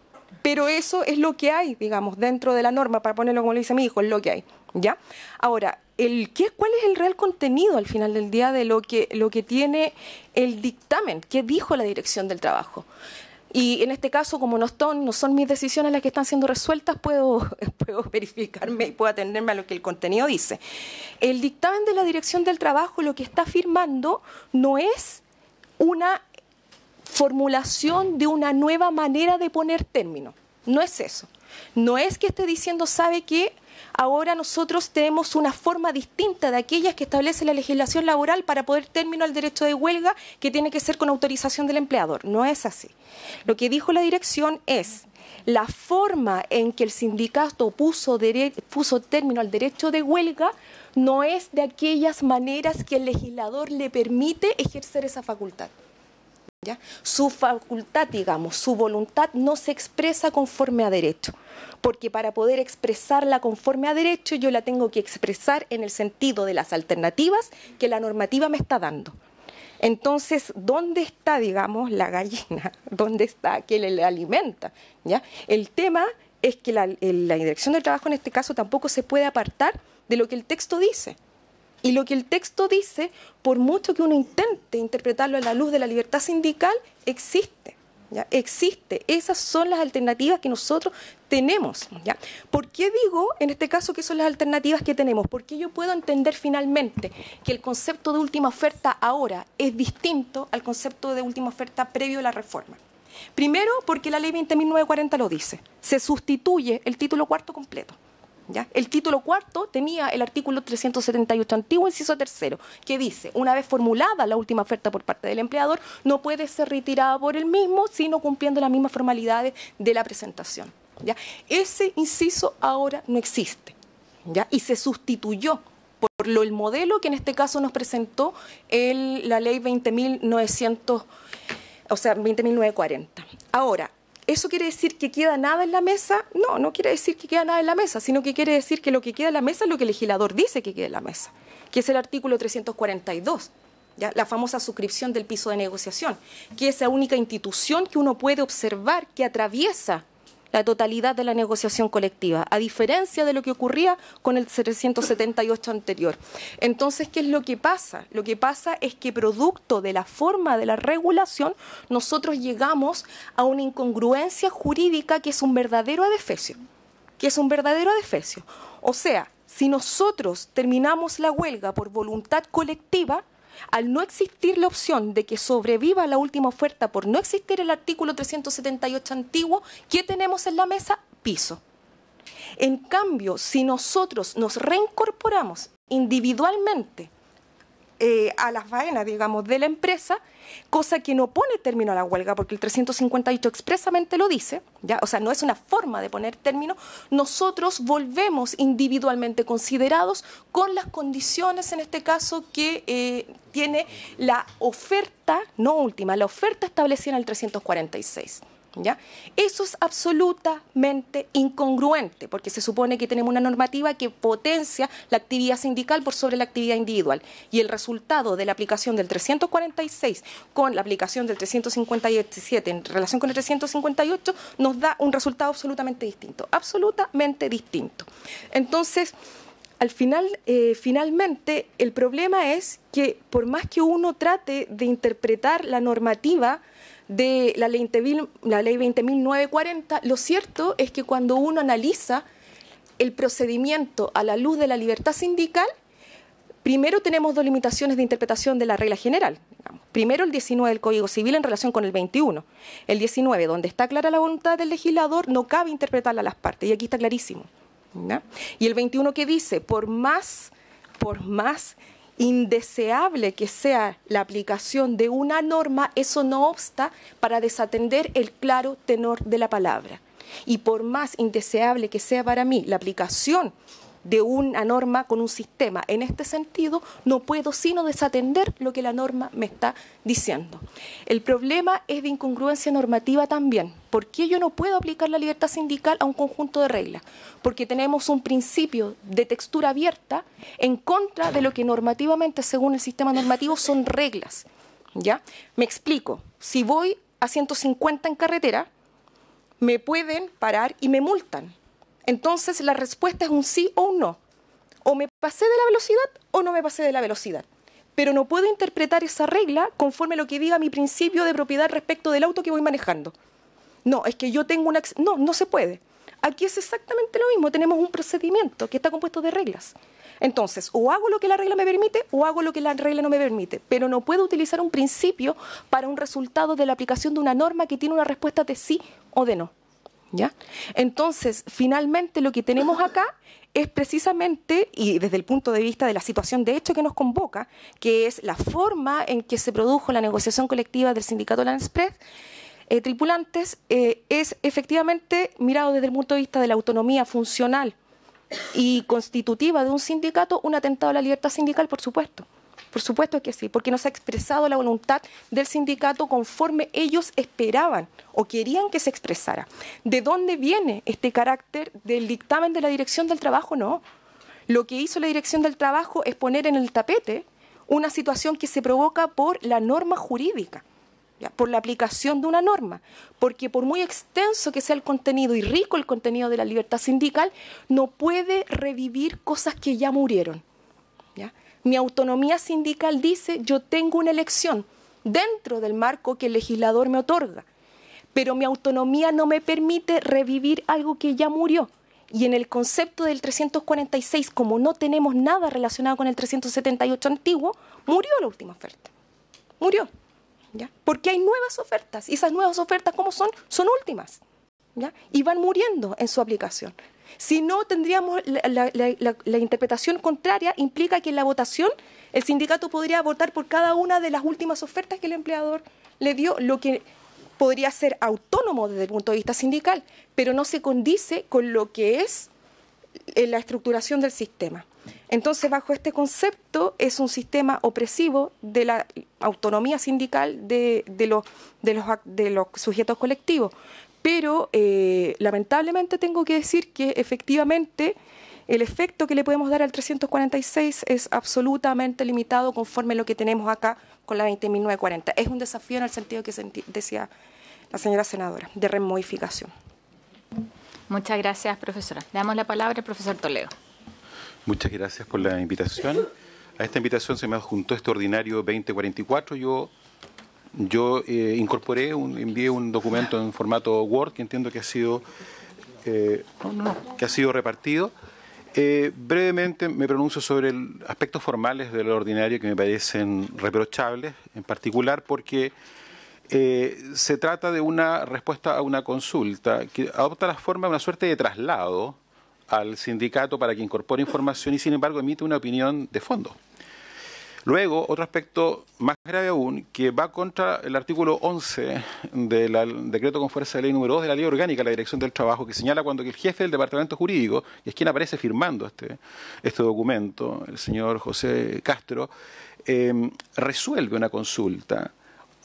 Pero eso es lo que hay, digamos, dentro de la norma, para ponerlo como le dice mi hijo, es lo que hay, ¿ya? Ahora, ¿cuál es el real contenido al final del día de lo que tiene el dictamen? ¿Qué dijo la Dirección del Trabajo? Y en este caso, como no son mis decisiones las que están siendo resueltas, puedo verificarme y puedo atenderme a lo que el contenido dice. El dictamen de la Dirección del Trabajo lo que está afirmando no es una formulación de una nueva manera de poner término. No es eso. No es que esté diciendo, ¿sabe qué? Ahora nosotros tenemos una forma distinta de aquellas que establece la legislación laboral para poner término al derecho de huelga, que tiene que ser con autorización del empleador. No es así. Lo que dijo la dirección es la forma en que el sindicato puso término al derecho de huelga no es de aquellas maneras que el legislador le permite ejercer esa facultad. ¿Ya? Su facultad, digamos, su voluntad no se expresa conforme a derecho, porque para poder expresarla conforme a derecho yo la tengo que expresar en el sentido de las alternativas que la normativa me está dando. Entonces, ¿dónde está, digamos, la gallina? ¿Dónde está que le alimenta? ¿Ya? El tema es que la Dirección del Trabajo en este caso tampoco se puede apartar de lo que el texto dice. Y lo que el texto dice, por mucho que uno intente interpretarlo a la luz de la libertad sindical, existe. ¿Ya? Existe. Esas son las alternativas que nosotros tenemos. ¿Ya? ¿Por qué digo en este caso que son las alternativas que tenemos? Porque yo puedo entender finalmente que el concepto de última oferta ahora es distinto al concepto de última oferta previo a la reforma. Primero, porque la ley 20.940 lo dice. Se sustituye el título cuarto completo. ¿Ya? El título cuarto tenía el artículo 378 antiguo, inciso tercero, que dice, una vez formulada la última oferta por parte del empleador, no puede ser retirada por el mismo, sino cumpliendo las mismas formalidades de la presentación. ¿Ya? Ese inciso ahora no existe, ¿ya? Y se sustituyó por el modelo que en este caso nos presentó la ley 20.900, o sea, 20.940. Ahora, ¿eso quiere decir que queda nada en la mesa? No, no quiere decir que queda nada en la mesa, sino que quiere decir que lo que queda en la mesa es lo que el legislador dice que queda en la mesa, que es el artículo 342, ¿ya? La famosa suscripción del piso de negociación, que es la única institución que uno puede observar que atraviesa la totalidad de la negociación colectiva, a diferencia de lo que ocurría con el 378 anterior. Entonces, ¿qué es lo que pasa? Lo que pasa es que producto de la forma de la regulación, nosotros llegamos a una incongruencia jurídica que es un verdadero adefesio. O sea, si nosotros terminamos la huelga por voluntad colectiva, al no existir la opción de que sobreviva la última oferta por no existir el artículo 378 antiguo, ¿qué tenemos en la mesa? Piso. En cambio, si nosotros nos reincorporamos individualmente a las faenas, digamos, de la empresa, cosa que no pone término a la huelga, porque el 358 expresamente lo dice, ¿ya? O sea, no es una forma de poner término, nosotros volvemos individualmente considerados con las condiciones, en este caso, que tiene la oferta, no última, la oferta establecida en el 346. ¿Ya? Eso es absolutamente incongruente, porque se supone que tenemos una normativa que potencia la actividad sindical por sobre la actividad individual, y el resultado de la aplicación del 346 con la aplicación del 357 en relación con el 358 nos da un resultado absolutamente distinto. Entonces, al final, finalmente, el problema es que por más que uno trate de interpretar la normativa de la ley 20.940, lo cierto es que cuando uno analiza el procedimiento a la luz de la libertad sindical, primero tenemos dos limitaciones de interpretación de la regla general. Primero, el 19 del Código Civil en relación con el 21. El 19, donde está clara la voluntad del legislador, no cabe interpretarla a las partes, y aquí está clarísimo, ¿no? Y el 21 que dice, por más indeseable que sea la aplicación de una norma, eso no obsta para desatender el claro tenor de la palabra. Y por más indeseable que sea para mí la aplicación de una norma con un sistema en este sentido, no puedo sino desatender lo que la norma me está diciendo. El problema es de incongruencia normativa también. ¿Por qué yo no puedo aplicar la libertad sindical a un conjunto de reglas? Porque tenemos un principio de textura abierta en contra de lo que normativamente, según el sistema normativo, son reglas. ¿Ya? Me explico. Si voy a 150 en carretera, me pueden parar y me multan. Entonces la respuesta es un sí o un no. O me pasé de la velocidad o no me pasé de la velocidad. Pero no puedo interpretar esa regla conforme a lo que diga mi principio de propiedad respecto del auto que voy manejando. No, es que yo tengo una... No, no se puede. Aquí es exactamente lo mismo. Tenemos un procedimiento que está compuesto de reglas. Entonces, o hago lo que la regla me permite o hago lo que la regla no me permite. Pero no puedo utilizar un principio para un resultado de la aplicación de una norma que tiene una respuesta de sí o de no. ¿Ya? Entonces, finalmente lo que tenemos acá es precisamente, y desde el punto de vista de la situación de hecho que nos convoca, que es la forma en que se produjo la negociación colectiva del sindicato Land Express, tripulantes, es efectivamente, mirado desde el punto de vista de la autonomía funcional y constitutiva de un sindicato, un atentado a la libertad sindical, por supuesto. Por supuesto que sí, porque no se ha expresado la voluntad del sindicato conforme ellos esperaban o querían que se expresara. ¿De dónde viene este carácter del dictamen de la Dirección del Trabajo? No. Lo que hizo la Dirección del Trabajo es poner en el tapete una situación que se provoca por la norma jurídica, ¿ya? Por la aplicación de una norma, porque por muy extenso que sea el contenido y rico el contenido de la libertad sindical, no puede revivir cosas que ya murieron, ¿ya? Mi autonomía sindical dice, yo tengo una elección dentro del marco que el legislador me otorga, pero mi autonomía no me permite revivir algo que ya murió. Y en el concepto del 346, como no tenemos nada relacionado con el 378 antiguo, murió la última oferta. Murió, ¿ya? Porque hay nuevas ofertas, y esas nuevas ofertas, ¿cómo son? Son últimas, ¿ya? Y van muriendo en su aplicación. Si no, tendríamos la interpretación contraria, implica que en la votación el sindicato podría votar por cada una de las últimas ofertas que el empleador le dio, lo que podría ser autónomo desde el punto de vista sindical, pero no se condice con lo que es la estructuración del sistema. Entonces, bajo este concepto, es un sistema opresivo de la autonomía sindical de los sujetos colectivos. Pero lamentablemente tengo que decir que efectivamente el efecto que le podemos dar al 346 es absolutamente limitado conforme a lo que tenemos acá con la 20.940. Es un desafío en el sentido que decía la señora senadora, de remodificación. Muchas gracias, profesora. Le damos la palabra al profesor Toledo. Muchas gracias por la invitación. A esta invitación se me adjuntó este ordinario 2044. Yo incorporé, envié un documento en formato Word que entiendo que ha sido repartido. Brevemente me pronuncio sobre aspectos formales del ordinario que me parecen reprochables, en particular porque se trata de una respuesta a una consulta que adopta la forma de una suerte de traslado al sindicato para que incorpore información y sin embargo emite una opinión de fondo. Luego, otro aspecto más grave aún, que va contra el artículo 11 del decreto con fuerza de ley número 2 de la Ley Orgánica de la Dirección del Trabajo, que señala cuando el jefe del departamento jurídico, y es quien aparece firmando este documento, el señor José Castro, resuelve una consulta,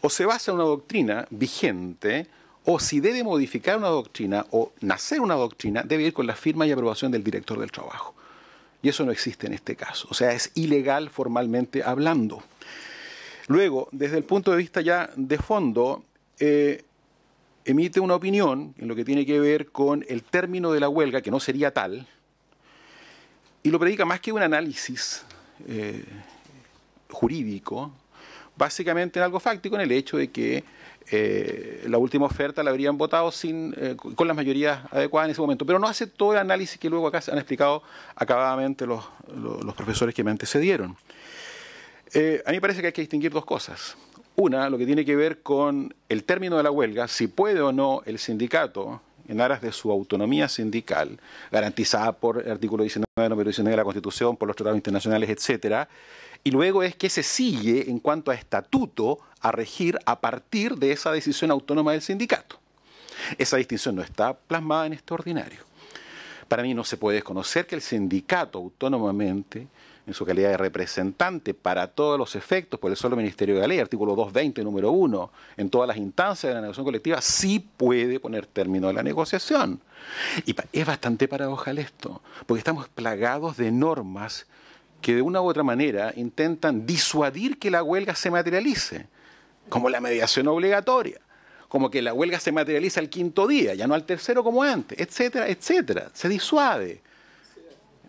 o se basa en una doctrina vigente, o si debe modificar una doctrina o nacer una doctrina, debe ir con la firma y aprobación del director del trabajo. Y eso no existe en este caso. O sea, es ilegal formalmente hablando. Luego, desde el punto de vista ya de fondo, emite una opinión en lo que tiene que ver con el término de la huelga, que no sería tal, y lo predica más que un análisis jurídico, básicamente en algo fáctico, en el hecho de que la última oferta la habrían votado con las mayorías adecuadas en ese momento, pero no hace todo el análisis que luego acá se han explicado acabadamente los profesores que me antecedieron. A mí me parece que hay que distinguir dos cosas. Una, lo que tiene que ver con el término de la huelga, si puede o no el sindicato en aras de su autonomía sindical, garantizada por el artículo 19, número 19 de la Constitución, por los tratados internacionales, etcétera, y luego es que se sigue en cuanto a estatuto a regir a partir de esa decisión autónoma del sindicato. Esa distinción no está plasmada en este ordinario. Para mí no se puede desconocer que el sindicato autónomamente, en su calidad de representante para todos los efectos por el solo Ministerio de la Ley, artículo 220, número 1, en todas las instancias de la negociación colectiva, sí puede poner término a la negociación. Y es bastante paradojal esto, porque estamos plagados de normas que de una u otra manera intentan disuadir que la huelga se materialice, como la mediación obligatoria, como que la huelga se materializa al quinto día, ya no al tercero como antes, etcétera, etcétera. Se disuade.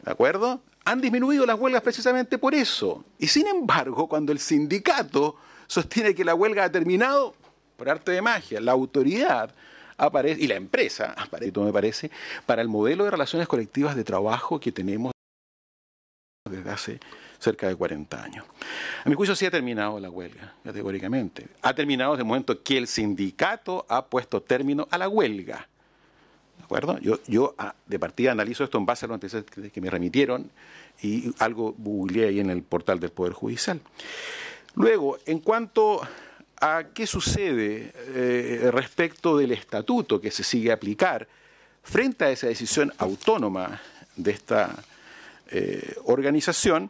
¿De acuerdo? Han disminuido las huelgas precisamente por eso. Y sin embargo, cuando el sindicato sostiene que la huelga ha terminado, por arte de magia, la autoridad aparece, y la empresa aparece, me parece, para el modelo de relaciones colectivas de trabajo que tenemos desde hace cerca de 40 años. A mi juicio sí ha terminado la huelga, categóricamente. Ha terminado desde el momento que el sindicato ha puesto término a la huelga. ¿De acuerdo? Yo de partida analizo esto en base a los antecedentes que me remitieron y algo googleé ahí en el portal del Poder Judicial. Luego, en cuanto a qué sucede respecto del estatuto que se sigue a aplicar frente a esa decisión autónoma de esta organización,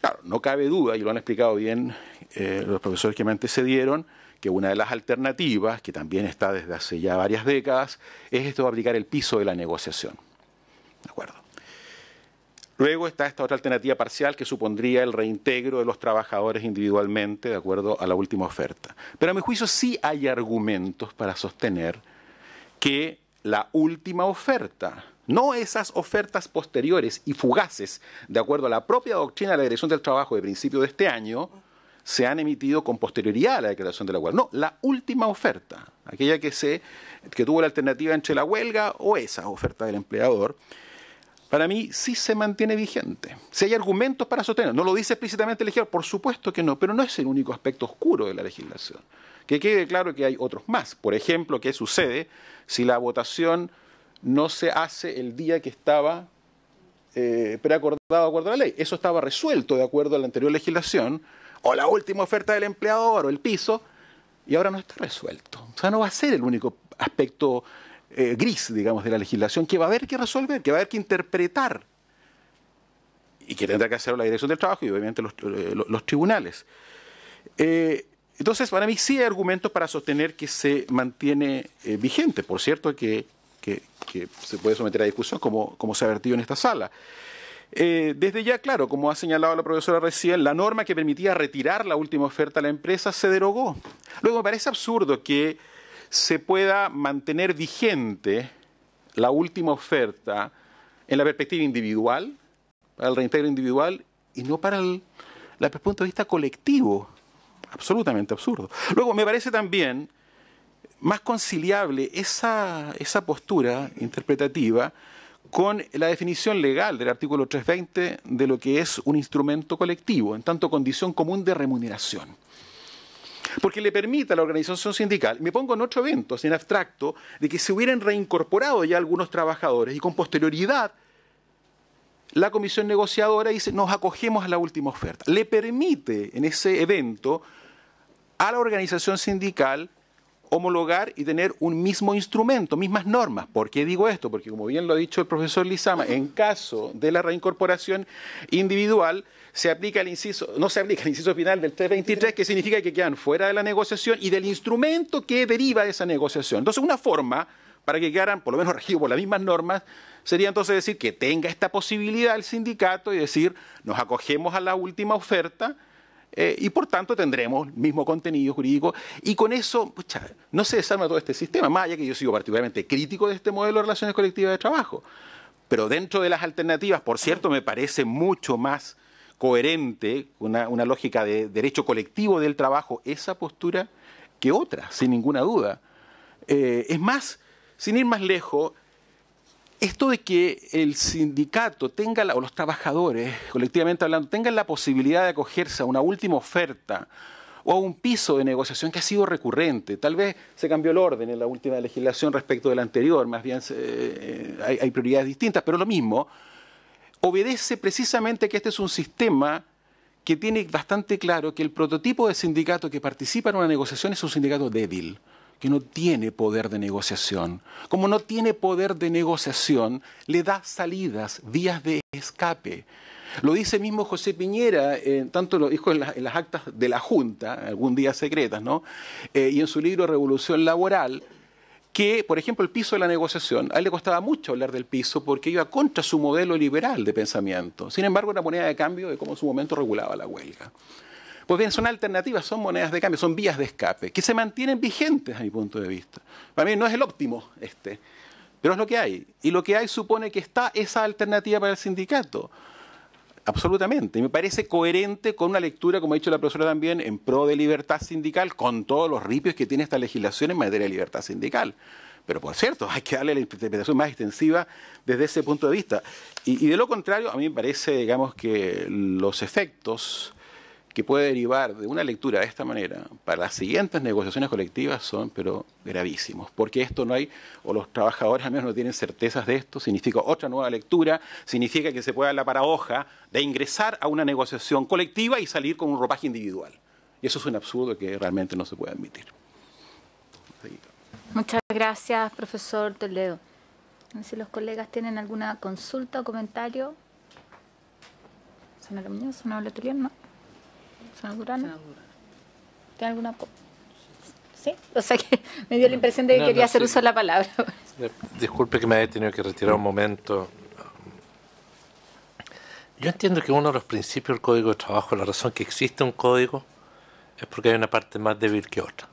claro, no cabe duda, y lo han explicado bien los profesores que me antecedieron, que una de las alternativas, que también está desde hace ya varias décadas, es esto de aplicar el piso de la negociación. ¿De acuerdo? Luego está esta otra alternativa parcial que supondría el reintegro de los trabajadores individualmente de acuerdo a la última oferta. Pero a mi juicio sí hay argumentos para sostener que la última oferta, no esas ofertas posteriores y fugaces, de acuerdo a la propia doctrina de la Dirección del Trabajo de principio de este año, se han emitido con posterioridad a la declaración de la huelga. No, la última oferta, aquella que tuvo la alternativa entre la huelga o esa oferta del empleador, para mí sí se mantiene vigente. Si hay argumentos para sostenerlo, no lo dice explícitamente el legislador, por supuesto que no, pero no es el único aspecto oscuro de la legislación. Que quede claro que hay otros más. Por ejemplo, ¿qué sucede si la votación no se hace el día que estaba preacordado de acuerdo a la ley? Eso estaba resuelto de acuerdo a la anterior legislación, o la última oferta del empleador, o el piso, y ahora no está resuelto. O sea, no va a ser el único aspecto gris, digamos, de la legislación que va a haber que resolver, que va a haber que interpretar, y que tendrá que hacerlo la Dirección del Trabajo y obviamente los tribunales. Entonces, para mí sí hay argumentos para sostener que se mantiene vigente. Por cierto, que se puede someter a discusión como se ha vertido en esta sala. Desde ya, claro, como ha señalado la profesora recién, la norma que permitía retirar la última oferta a la empresa se derogó. Luego, me parece absurdo que se pueda mantener vigente la última oferta en la perspectiva individual, para el reintegro individual, y no para el punto de vista colectivo. Absolutamente absurdo. Luego, me parece también más conciliable esa postura interpretativa con la definición legal del artículo 320 de lo que es un instrumento colectivo, en tanto condición común de remuneración. Porque le permite a la organización sindical, me pongo en otro evento, en abstracto, de que se hubieran reincorporado ya algunos trabajadores y con posterioridad la comisión negociadora dice, nos acogemos a la última oferta. Le permite en ese evento a la organización sindical homologar y tener un mismo instrumento, mismas normas. ¿Por qué digo esto? Porque, como bien lo ha dicho el profesor Lizama, en caso de la reincorporación individual, no se aplica el inciso final del 323, que significa que quedan fuera de la negociación y del instrumento que deriva de esa negociación. Entonces, una forma para que quedaran, por lo menos regidos por las mismas normas, sería entonces decir que tenga esta posibilidad el sindicato y decir, nos acogemos a la última oferta, y por tanto tendremos el mismo contenido jurídico y con eso no se desarma todo este sistema, más allá que yo sigo particularmente crítico de este modelo de relaciones colectivas de trabajo, pero dentro de las alternativas, por cierto, me parece mucho más coherente una lógica de derecho colectivo del trabajo esa postura que otra, sin ninguna duda. Es más, sin ir más lejos, esto de que el sindicato tenga, o los trabajadores, colectivamente hablando, tengan la posibilidad de acogerse a una última oferta o un piso de negociación que ha sido recurrente. Tal vez se cambió el orden en la última legislación respecto de la anterior, más bien hay prioridades distintas, pero lo mismo, obedece precisamente que este es un sistema que tiene bastante claro que el prototipo de sindicato que participa en una negociación es un sindicato débil, que no tiene poder de negociación. Como no tiene poder de negociación, le da salidas, vías de escape. Lo dice mismo José Piñera, tanto lo dijo en las actas de la Junta, algún día secretas, ¿no? Y en su libro Revolución Laboral, que, por ejemplo, el piso de la negociación, a él le costaba mucho hablar del piso porque iba contra su modelo liberal de pensamiento. Sin embargo, era moneda de cambio de cómo en su momento regulaba la huelga. Pues bien, son alternativas, son monedas de cambio, son vías de escape, que se mantienen vigentes a mi punto de vista. Para mí no es el óptimo pero es lo que hay. Y lo que hay supone que está esa alternativa para el sindicato. Absolutamente. Y me parece coherente con una lectura, como ha dicho la profesora también, en pro de libertad sindical, con todos los ripios que tiene esta legislación en materia de libertad sindical. Pero por cierto, hay que darle la interpretación más extensiva desde ese punto de vista. Y de lo contrario, a mí me parece, digamos, que los efectos que puede derivar de una lectura de esta manera para las siguientes negociaciones colectivas son, pero gravísimos, porque esto no hay, o los trabajadores al menos no tienen certezas de esto, significa otra nueva lectura, significa que se puede dar la paradoja de ingresar a una negociación colectiva y salir con un ropaje individual. Y eso es un absurdo que realmente no se puede admitir. Muchas gracias, profesor Toledo. No sé si los colegas tienen alguna consulta o comentario. ¿Sonora Muñoz? ¿Sonora Letelier? ¿No? ¿Sonora Durano? ¿Tiene alguna? ¿Sí? O sea que me dio la impresión de que quería hacer uso de la palabra. Disculpe que me haya tenido que retirar un momento. Yo entiendo que uno de los principios del Código de Trabajo, la razón que existe un código, es porque hay una parte más débil que otra.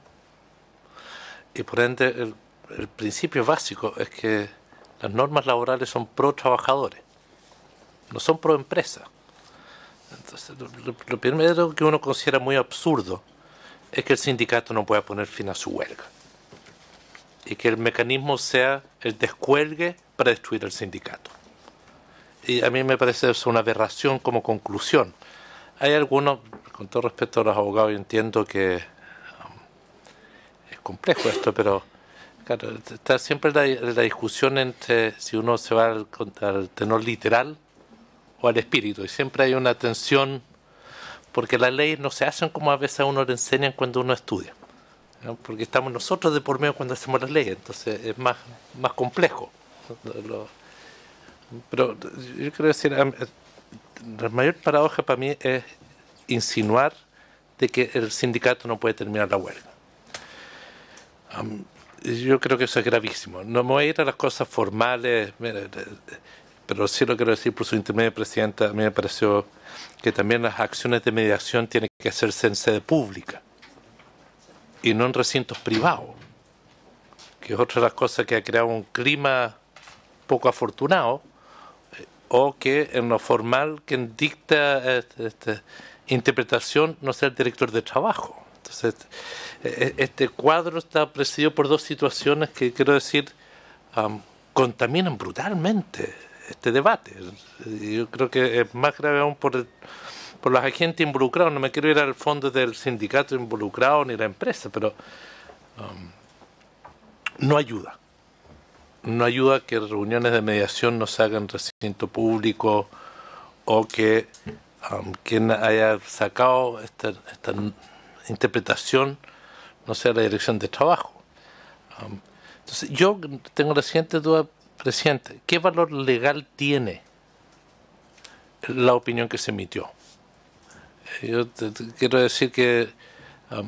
Y por ende, el principio básico es que las normas laborales son pro trabajadores, no son pro empresa. Entonces, lo primero que uno considera muy absurdo es que el sindicato no pueda poner fin a su huelga y que el mecanismo sea el descuelgue para destruir el sindicato. Y a mí me parece eso una aberración como conclusión. Hay algunos, con todo respeto a los abogados, yo entiendo que es complejo esto, pero claro, está siempre la discusión entre si uno se va al tenor literal o al espíritu, y siempre hay una tensión, porque las leyes no se hacen como a veces a uno le enseñan cuando uno estudia, ¿no? Porque estamos nosotros de por medio cuando hacemos las leyes, entonces es más complejo. Pero yo quiero decir, la mayor paradoja para mí es insinuar de que el sindicato no puede terminar la huelga. Yo creo que eso es gravísimo. No me voy a ir a las cosas formales, pero sí lo quiero decir por su intermedio, Presidenta. A mí me pareció que también las acciones de mediación tienen que hacerse en sede pública y no en recintos privados, que es otra de las cosas que ha creado un clima poco afortunado, o que en lo formal quien dicta interpretación no sea el director de trabajo. Entonces, este cuadro está presidido por dos situaciones que, quiero decir, contaminan brutalmente este debate. Yo creo que es más grave aún por los agentes involucrados. No me quiero ir al fondo del sindicato involucrado ni la empresa, pero no ayuda. No ayuda que reuniones de mediación no se hagan en recinto público, o que quien haya sacado esta interpretación no sea la dirección de trabajo. Entonces, yo tengo la siguiente duda, Presidente. ¿Qué valor legal tiene la opinión que se emitió? Yo quiero decir que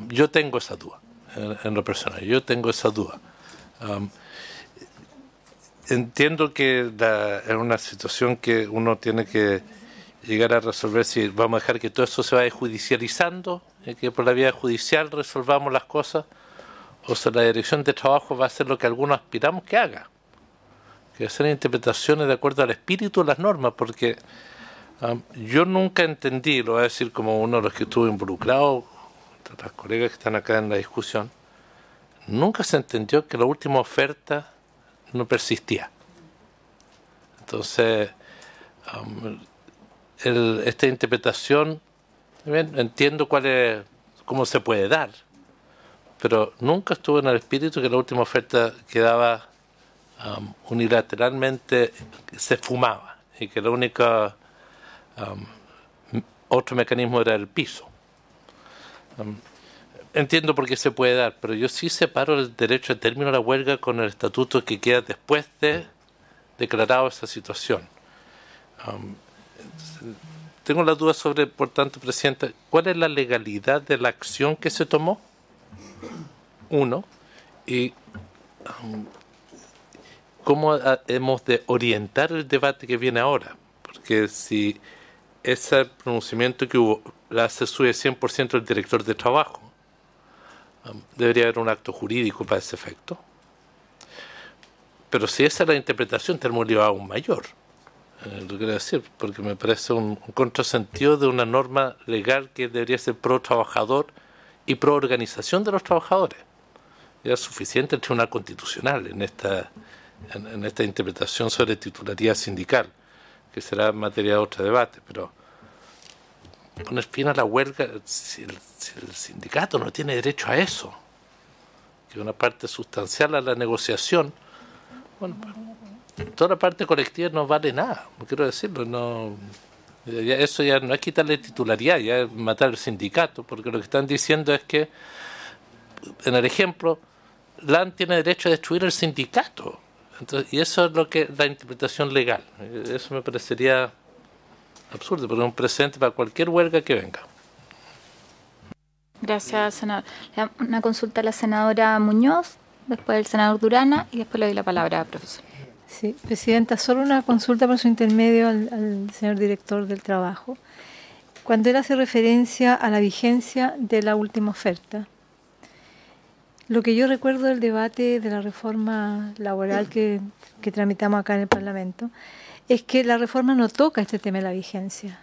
yo tengo esa duda en lo personal. Yo tengo esa duda. Entiendo que es una situación que uno tiene que llegar a resolver, si vamos a dejar que todo eso se vaya judicializando, que por la vía judicial resolvamos las cosas, o sea, la dirección de trabajo va a hacer lo que algunos aspiramos que haga, que hacer interpretaciones de acuerdo al espíritu de las normas, porque yo nunca entendí, lo voy a decir como uno de los que estuvo involucrado, las colegas que están acá en la discusión, nunca se entendió que la última oferta no persistía. Entonces, esta interpretación, bien, entiendo cuál es cómo se puede dar, pero nunca estuvo en el espíritu que la última oferta quedaba unilateralmente, se fumaba, y que el único otro mecanismo era el piso. Entiendo por qué se puede dar, pero yo sí separo el derecho de término a la huelga con el estatuto que queda después de declarado esa situación. Tengo la duda sobre, por tanto, Presidenta, ¿cuál es la legalidad de la acción que se tomó? Uno, y cómo hemos de orientar el debate que viene ahora, porque si ese pronunciamiento que hubo la hace suya 100% el director de trabajo, debería haber un acto jurídico para ese efecto. Pero si esa es la interpretación, tenemos un lío aún mayor. Lo quiero decir, porque me parece un contrasentido de una norma legal que debería ser pro trabajador y pro organización de los trabajadores. Era suficiente el Tribunal Constitucional en esta interpretación sobre titularidad sindical, que será materia de otro debate, pero poner fin a la huelga, si el sindicato no tiene derecho a eso, que es una parte sustancial a la negociación, bueno, toda la parte colectiva no vale nada, no quiero decirlo, no, eso ya no es quitarle titularidad, ya es matar al sindicato, porque lo que están diciendo es que, en el ejemplo, LAN tiene derecho a destruir el sindicato. Entonces, y eso es lo que la interpretación legal. Eso me parecería absurdo, porque es un precedente para cualquier huelga que venga. Gracias, senador. Una consulta a la senadora Muñoz, después el senador Durana y después le doy la palabra al profesor. Sí, Presidenta, solo una consulta por su intermedio al señor director del trabajo. Cuando él hace referencia a la vigencia de la última oferta, lo que yo recuerdo del debate de la reforma laboral que tramitamos acá en el Parlamento es que la reforma no toca este tema de la vigencia.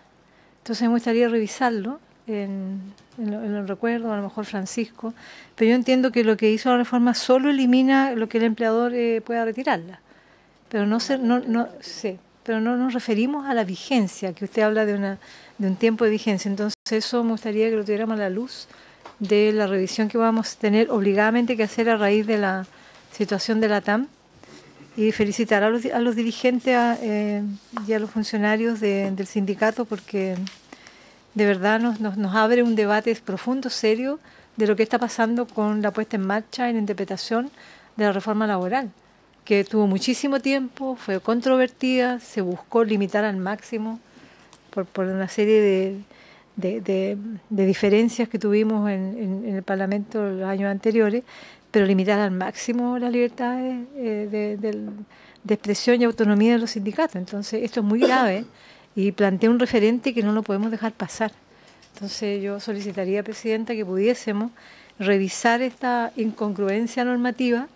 Entonces me gustaría revisarlo en el recuerdo, a lo mejor Francisco, pero yo entiendo que lo que hizo la reforma solo elimina lo que el empleador pueda retirarla, pero no nos referimos a la vigencia, que usted habla de un tiempo de vigencia. Entonces eso me gustaría que lo tuviéramos a la luz de la revisión que vamos a tener obligadamente que hacer a raíz de la situación de la TAM, y felicitar a los dirigentes y a los funcionarios del sindicato, porque de verdad nos abre un debate profundo, serio, de lo que está pasando con la puesta en marcha y la interpretación de la reforma laboral, que tuvo muchísimo tiempo, fue controvertida, se buscó limitar al máximo por una serie de diferencias que tuvimos en el Parlamento los años anteriores, pero limitar al máximo las libertades de expresión y autonomía de los sindicatos. Entonces esto es muy grave y plantea un referente que no lo podemos dejar pasar. Entonces yo solicitaría, Presidenta, que pudiésemos revisar esta incongruencia normativa,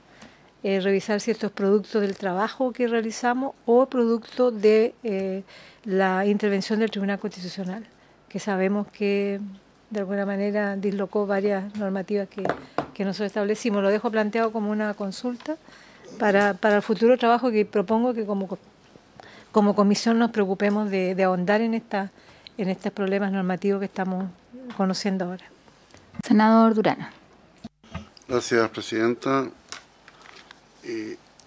revisar si esto es producto del trabajo que realizamos o producto de la intervención del Tribunal Constitucional, que sabemos que de alguna manera dislocó varias normativas que nosotros establecimos. Lo dejo planteado como una consulta para el futuro trabajo, que propongo que como comisión nos preocupemos de ahondar en estos problemas normativos que estamos conociendo ahora. Senador Durana. Gracias, Presidenta.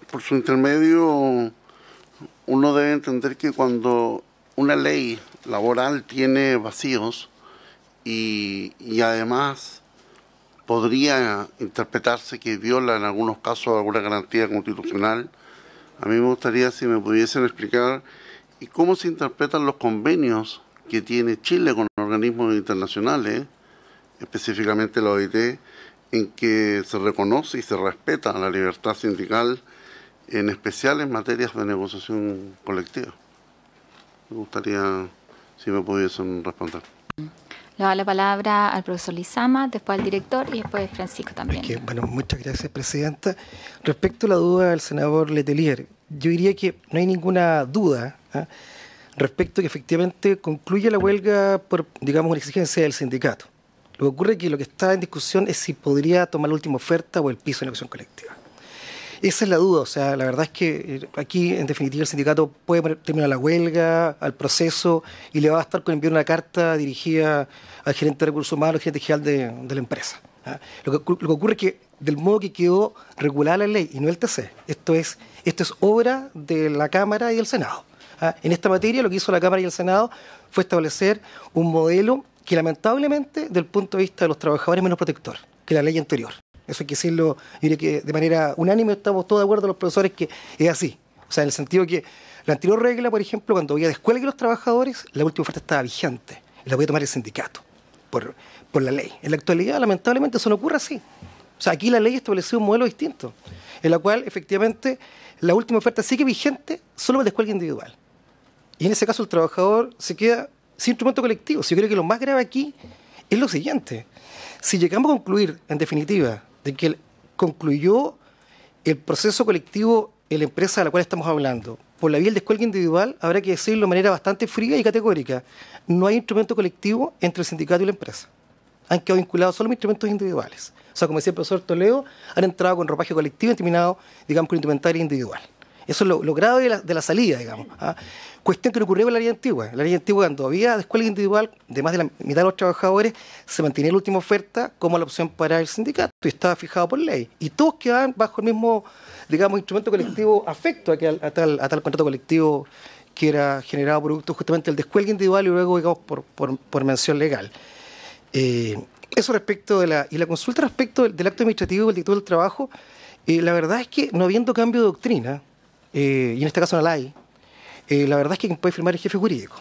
Por su intermedio, uno debe entender que cuando una ley laboral tiene vacíos y además podría interpretarse que viola en algunos casos alguna garantía constitucional, a mí me gustaría si me pudiesen explicar cómo se interpretan los convenios que tiene Chile con organismos internacionales, específicamente la OIT, en que se reconoce y se respeta la libertad sindical, en especial en materias de negociación colectiva. Me gustaría si me pudiesen responder. Le doy la palabra al profesor Lizama, después al director y después Francisco también. Bueno, muchas gracias, Presidenta. Respecto a la duda del senador Letelier, yo diría que no hay ninguna duda respecto a que efectivamente concluye la huelga por, digamos, una exigencia del sindicato. Lo que ocurre es que lo que está en discusión es si podría tomar la última oferta o el piso de negociación colectiva. Esa es la duda, o sea, la verdad es que aquí, en definitiva, el sindicato puede terminar la huelga, al proceso, y le va a estar con enviar una carta dirigida al gerente de recursos humanos, al gerente general de la empresa. Lo que ocurre es que, del modo que quedó regulada la ley, y no el TC, esto es obra de la Cámara y del Senado. En esta materia, lo que hizo la Cámara y el Senado fue establecer un modelo que, lamentablemente, desde el punto de vista de los trabajadores, es menos protector que la ley anterior. Eso hay que decirlo, yo diría que de manera unánime estamos todos de acuerdo los profesores que es así. O sea, en el sentido que la anterior regla, por ejemplo, cuando había descuelgue de los trabajadores, la última oferta estaba vigente y la podía tomar el sindicato por la ley. En la actualidad, lamentablemente, eso no ocurre así. O sea, aquí la ley estableció un modelo distinto, en la cual, efectivamente, la última oferta sigue vigente solo para el descuelgue individual. Y en ese caso el trabajador se queda sin instrumento colectivo. Si yo creo que lo más grave aquí es lo siguiente. Si llegamos a concluir, en definitiva, de que concluyó el proceso colectivo en la empresa de la cual estamos hablando por la vía del descuelgue individual, habrá que decirlo de manera bastante fría y categórica. No hay instrumento colectivo entre el sindicato y la empresa. Han quedado vinculados solo instrumentos individuales. O sea, como decía el profesor Toledo, han entrado con ropaje colectivo y han terminado, digamos, con indumentaria individual. Eso es lo grave de la salida, digamos. Cuestión que no ocurrió en la ley antigua. En la ley antigua, cuando había descuelgue individual de más de la mitad de los trabajadores, se mantenía la última oferta como la opción para el sindicato y estaba fijado por ley. Y todos quedaban bajo el mismo, digamos, instrumento colectivo afecto a tal contrato colectivo que era generado producto justamente del descuelgue individual y luego, digamos, por mención legal. Eso respecto de la consulta respecto del acto administrativo del director del trabajo, la verdad es que no habiendo cambio de doctrina, y en este caso no la hay, la verdad es que quien puede firmar el jefe jurídico.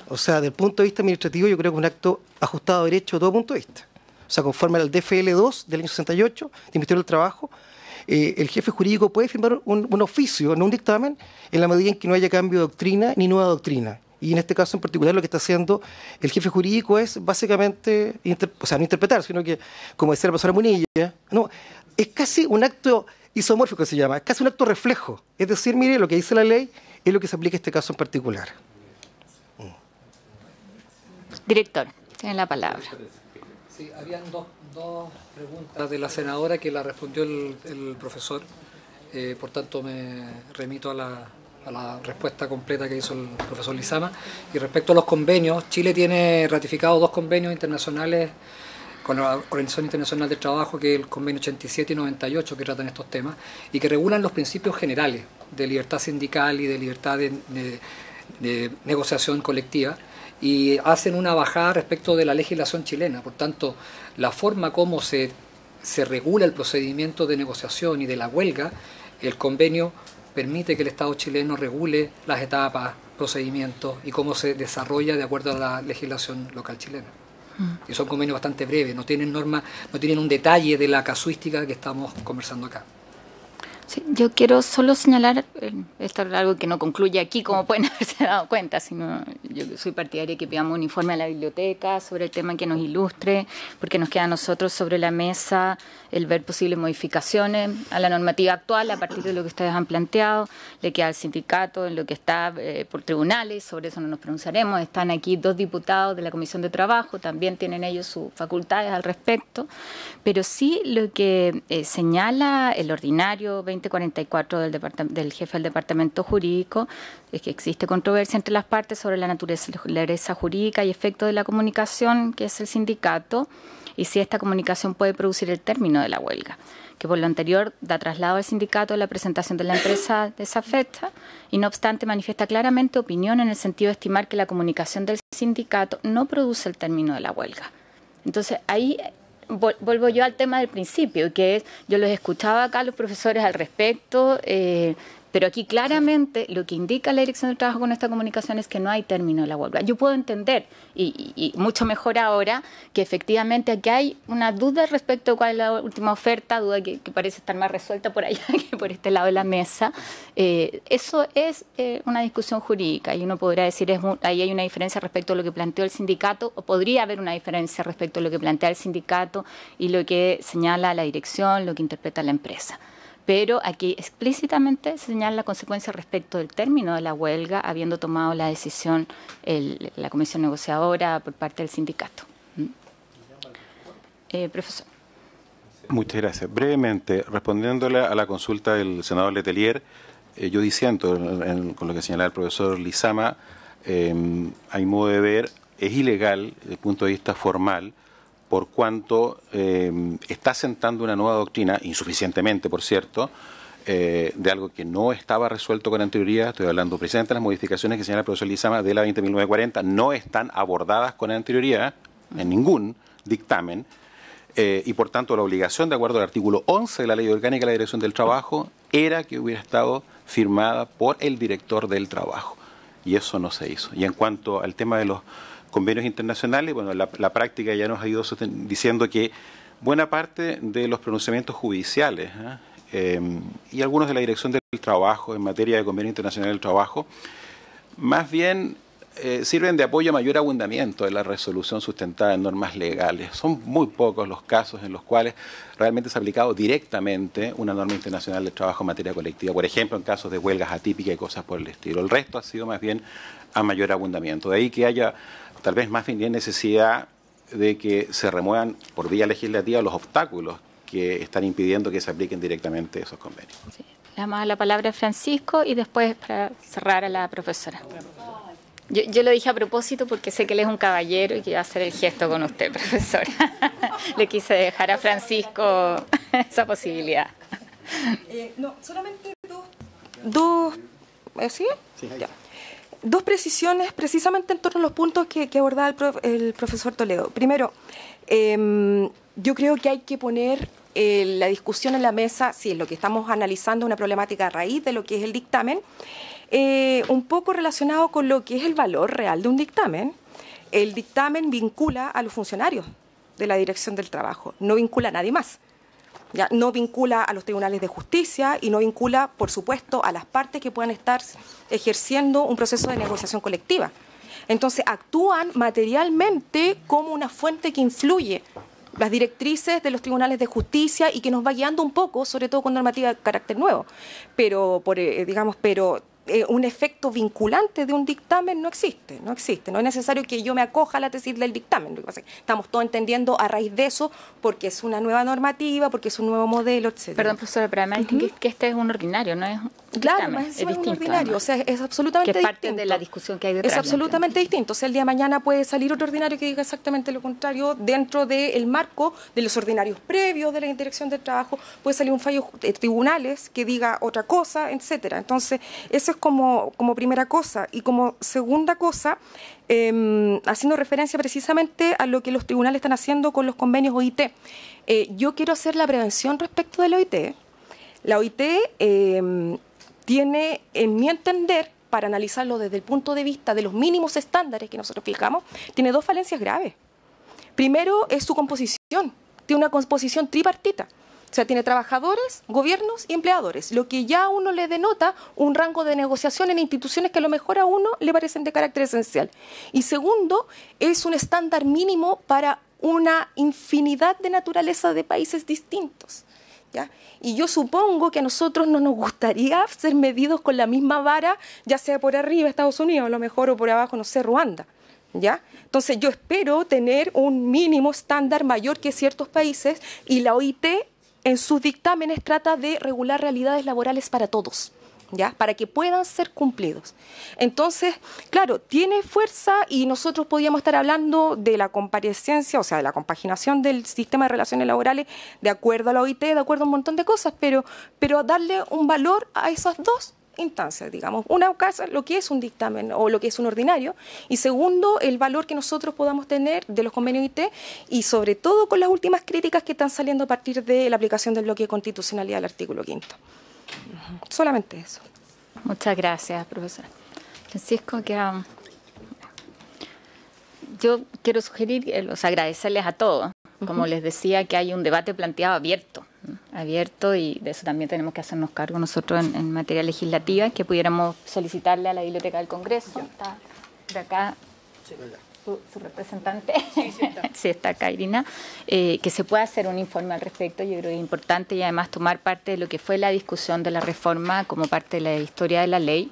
O sea, desde el punto de vista administrativo, yo creo que es un acto ajustado a derecho de todo punto de vista. O sea, conforme al DFL2 del año 68, del Ministerio del Trabajo, el jefe jurídico puede firmar un oficio, no un dictamen, en la medida en que no haya cambio de doctrina ni nueva doctrina. Y en este caso en particular lo que está haciendo el jefe jurídico es básicamente, no interpretar, sino que, como decía la profesora Munilla, no, es casi un acto isomórfico, se llama, es casi un acto reflejo. Es decir, mire, lo que dice la ley es lo que se aplica a este caso en particular. Director, tiene la palabra. Sí, habían dos preguntas de la senadora que la respondió el profesor. Por tanto, me remito a la respuesta completa que hizo el profesor Lizama. Y respecto a los convenios, Chile tiene ratificado 2 convenios internacionales con la Organización Internacional del Trabajo, que es el convenio 87 y 98, que tratan estos temas, y que regulan los principios generales de libertad sindical y de libertad de negociación colectiva, y hacen una bajada respecto de la legislación chilena. Por tanto, la forma como se regula el procedimiento de negociación y de la huelga, el convenio permite que el Estado chileno regule las etapas, procedimientos y cómo se desarrolla de acuerdo a la legislación local chilena. Y son convenios bastante breves, no tienen normas, no tienen un detalle de la casuística que estamos conversando acá. Sí, yo quiero solo señalar, esto es algo que no concluye aquí, como pueden haberse dado cuenta, sino yo soy partidaria que pidamos un informe a la biblioteca sobre el tema que nos ilustre, porque nos queda a nosotros sobre la mesa el ver posibles modificaciones a la normativa actual a partir de lo que ustedes han planteado, le queda al sindicato en lo que está por tribunales, sobre eso no nos pronunciaremos, están aquí 2 diputados de la Comisión de Trabajo, también tienen ellos sus facultades al respecto, pero sí lo que señala el ordinario 2044 del jefe del Departamento Jurídico es que existe controversia entre las partes sobre la naturaleza jurídica y efecto de la comunicación, que es el sindicato, y si esta comunicación puede producir el término de la huelga, que por lo anterior da traslado al sindicato a la presentación de la empresa de esa fecha, y no obstante manifiesta claramente opinión en el sentido de estimar que la comunicación del sindicato no produce el término de la huelga. Entonces, ahí vuelvo yo al tema del principio, que es, yo los escuchaba acá a los profesores al respecto, pero aquí claramente lo que indica la Dirección del Trabajo con esta comunicación es que no hay término de la huelga. Yo puedo entender, y mucho mejor ahora, que efectivamente aquí hay una duda respecto a cuál es la última oferta, duda que parece estar más resuelta por allá que por este lado de la mesa. Eso es una discusión jurídica y uno podría decir, ahí hay una diferencia respecto a lo que planteó el sindicato, o podría haber una diferencia respecto a lo que plantea el sindicato y lo que señala la dirección, lo que interpreta la empresa. Pero aquí explícitamente se señala la consecuencia respecto del término de la huelga, habiendo tomado la decisión la comisión negociadora por parte del sindicato. Profesor. Muchas gracias. Brevemente, respondiéndole a la consulta del senador Letelier, yo disiento con lo que señalaba el profesor Lizama. A mi modo de ver, es ilegal desde el punto de vista formal, por cuanto está sentando una nueva doctrina, insuficientemente, por cierto, de algo que no estaba resuelto con anterioridad. Estoy hablando precisamente de las modificaciones que señala el profesor Lizama de la 20.940, no están abordadas con anterioridad en ningún dictamen. Y por tanto la obligación, de acuerdo al artículo 11 de la Ley Orgánica de la Dirección del Trabajo, era que hubiera estado firmada por el director del trabajo. Y eso no se hizo. Y en cuanto al tema de los convenios internacionales, bueno, la práctica ya nos ha ido diciendo que buena parte de los pronunciamientos judiciales y algunos de la Dirección del Trabajo en materia de convenio internacional del trabajo, más bien sirven de apoyo a mayor abundamiento de la resolución sustentada en normas legales. Son muy pocos los casos en los cuales realmente se ha aplicado directamente una norma internacional de trabajo en materia colectiva, por ejemplo, en casos de huelgas atípicas y cosas por el estilo. El resto ha sido más bien a mayor abundamiento. De ahí que haya tal vez más bien necesidad de que se remuevan por vía legislativa los obstáculos que están impidiendo que se apliquen directamente esos convenios. Sí. Le damos la palabra a Francisco y después para cerrar a la profesora. Yo lo dije a propósito porque sé que él es un caballero y que iba a hacer el gesto con usted, profesora. Le quise dejar a Francisco esa posibilidad. No, solamente dos ¿sí? Sí, ya. Dos precisiones precisamente en torno a los puntos que abordaba el profesor Toledo. Primero, yo creo que hay que poner la discusión en la mesa, si es lo que estamos analizando, una problemática a raíz de lo que es el dictamen, un poco relacionado con lo que es el valor real de un dictamen. El dictamen vincula a los funcionarios de la Dirección del Trabajo, no vincula a nadie más. Ya, no vincula a los tribunales de justicia y no vincula, por supuesto, a las partes que puedan estar ejerciendo un proceso de negociación colectiva. Entonces, actúan materialmente como una fuente que influye las directrices de los tribunales de justicia y que nos va guiando un poco, sobre todo con normativa de carácter nuevo. Pero, un efecto vinculante de un dictamen no existe. No es necesario que yo me acoja a la tesis del dictamen. Lo que pasa es que estamos todos entendiendo a raíz de eso, porque es una nueva normativa, porque es un nuevo modelo, etc. Perdón, profesora, pero además que este es un ordinario, no es un dictamen, es distinto, un ordinario, además. O sea, es absolutamente distinto. Que es parte de la discusión que hay detrás. Es absolutamente distinto. O sea, el día de mañana puede salir otro ordinario que diga exactamente lo contrario dentro del marco de los ordinarios previos de la Dirección del Trabajo. Puede salir un fallo de tribunales que diga otra cosa, etcétera. Entonces, eso es como primera cosa. Y como segunda cosa, haciendo referencia precisamente a lo que los tribunales están haciendo con los convenios OIT. Yo quiero hacer la prevención respecto de la OIT. La OIT tiene, en mi entender, para analizarlo desde el punto de vista de los mínimos estándares que nosotros fijamos, tiene dos falencias graves. Primero es su composición, tiene una composición tripartita. O sea, tiene trabajadores, gobiernos y empleadores, lo que ya a uno le denota un rango de negociación en instituciones que a lo mejor a uno le parecen de carácter esencial. Y segundo, es un estándar mínimo para una infinidad de naturaleza de países distintos, ¿ya? Y yo supongo que a nosotros no nos gustaría ser medidos con la misma vara, ya sea por arriba Estados Unidos, a lo mejor, o por abajo, no sé, Ruanda, ¿ya? Entonces yo espero tener un mínimo estándar mayor que ciertos países, y la OIT en sus dictámenes trata de regular realidades laborales para todos, ¿ya? Para que puedan ser cumplidos. Entonces, claro, tiene fuerza y nosotros podíamos estar hablando de la comparecencia, o sea, de la compaginación del sistema de relaciones laborales de acuerdo a la OIT, de acuerdo a un montón de cosas, pero darle un valor a esas dos instancias, digamos. Una cosa, lo que es un dictamen o lo que es un ordinario, y segundo, el valor que nosotros podamos tener de los convenios OIT, y sobre todo con las últimas críticas que están saliendo a partir de la aplicación del bloque de constitucionalidad del artículo 5. Solamente eso. Muchas gracias, profesora. Francisco, yo quiero sugerir, agradecerles a todos. Como les decía, que hay un debate planteado abierto, y de eso también tenemos que hacernos cargo nosotros en materia legislativa, que pudiéramos solicitarle a la Biblioteca del Congreso. Está de acá su representante, sí, está acá Irina, que se pueda hacer un informe al respecto. Yo creo que es importante, y además tomar parte de lo que fue la discusión de la reforma como parte de la historia de la ley,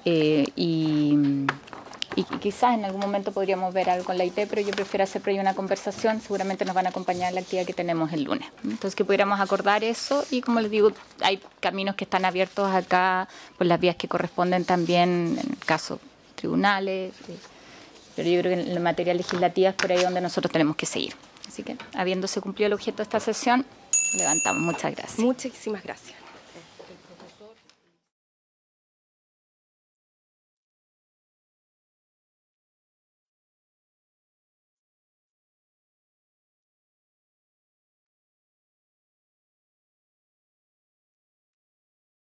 y y quizás en algún momento podríamos ver algo con la IT, pero yo prefiero hacer por ahí una conversación, seguramente nos van a acompañar en la actividad que tenemos el lunes. Entonces que pudiéramos acordar eso y como les digo, hay caminos que están abiertos acá por las vías que corresponden también, en el caso tribunales, pero yo creo que en materia legislativa es por ahí donde nosotros tenemos que seguir. Así que, habiéndose cumplido el objeto de esta sesión, levantamos. Muchas gracias. Muchísimas gracias.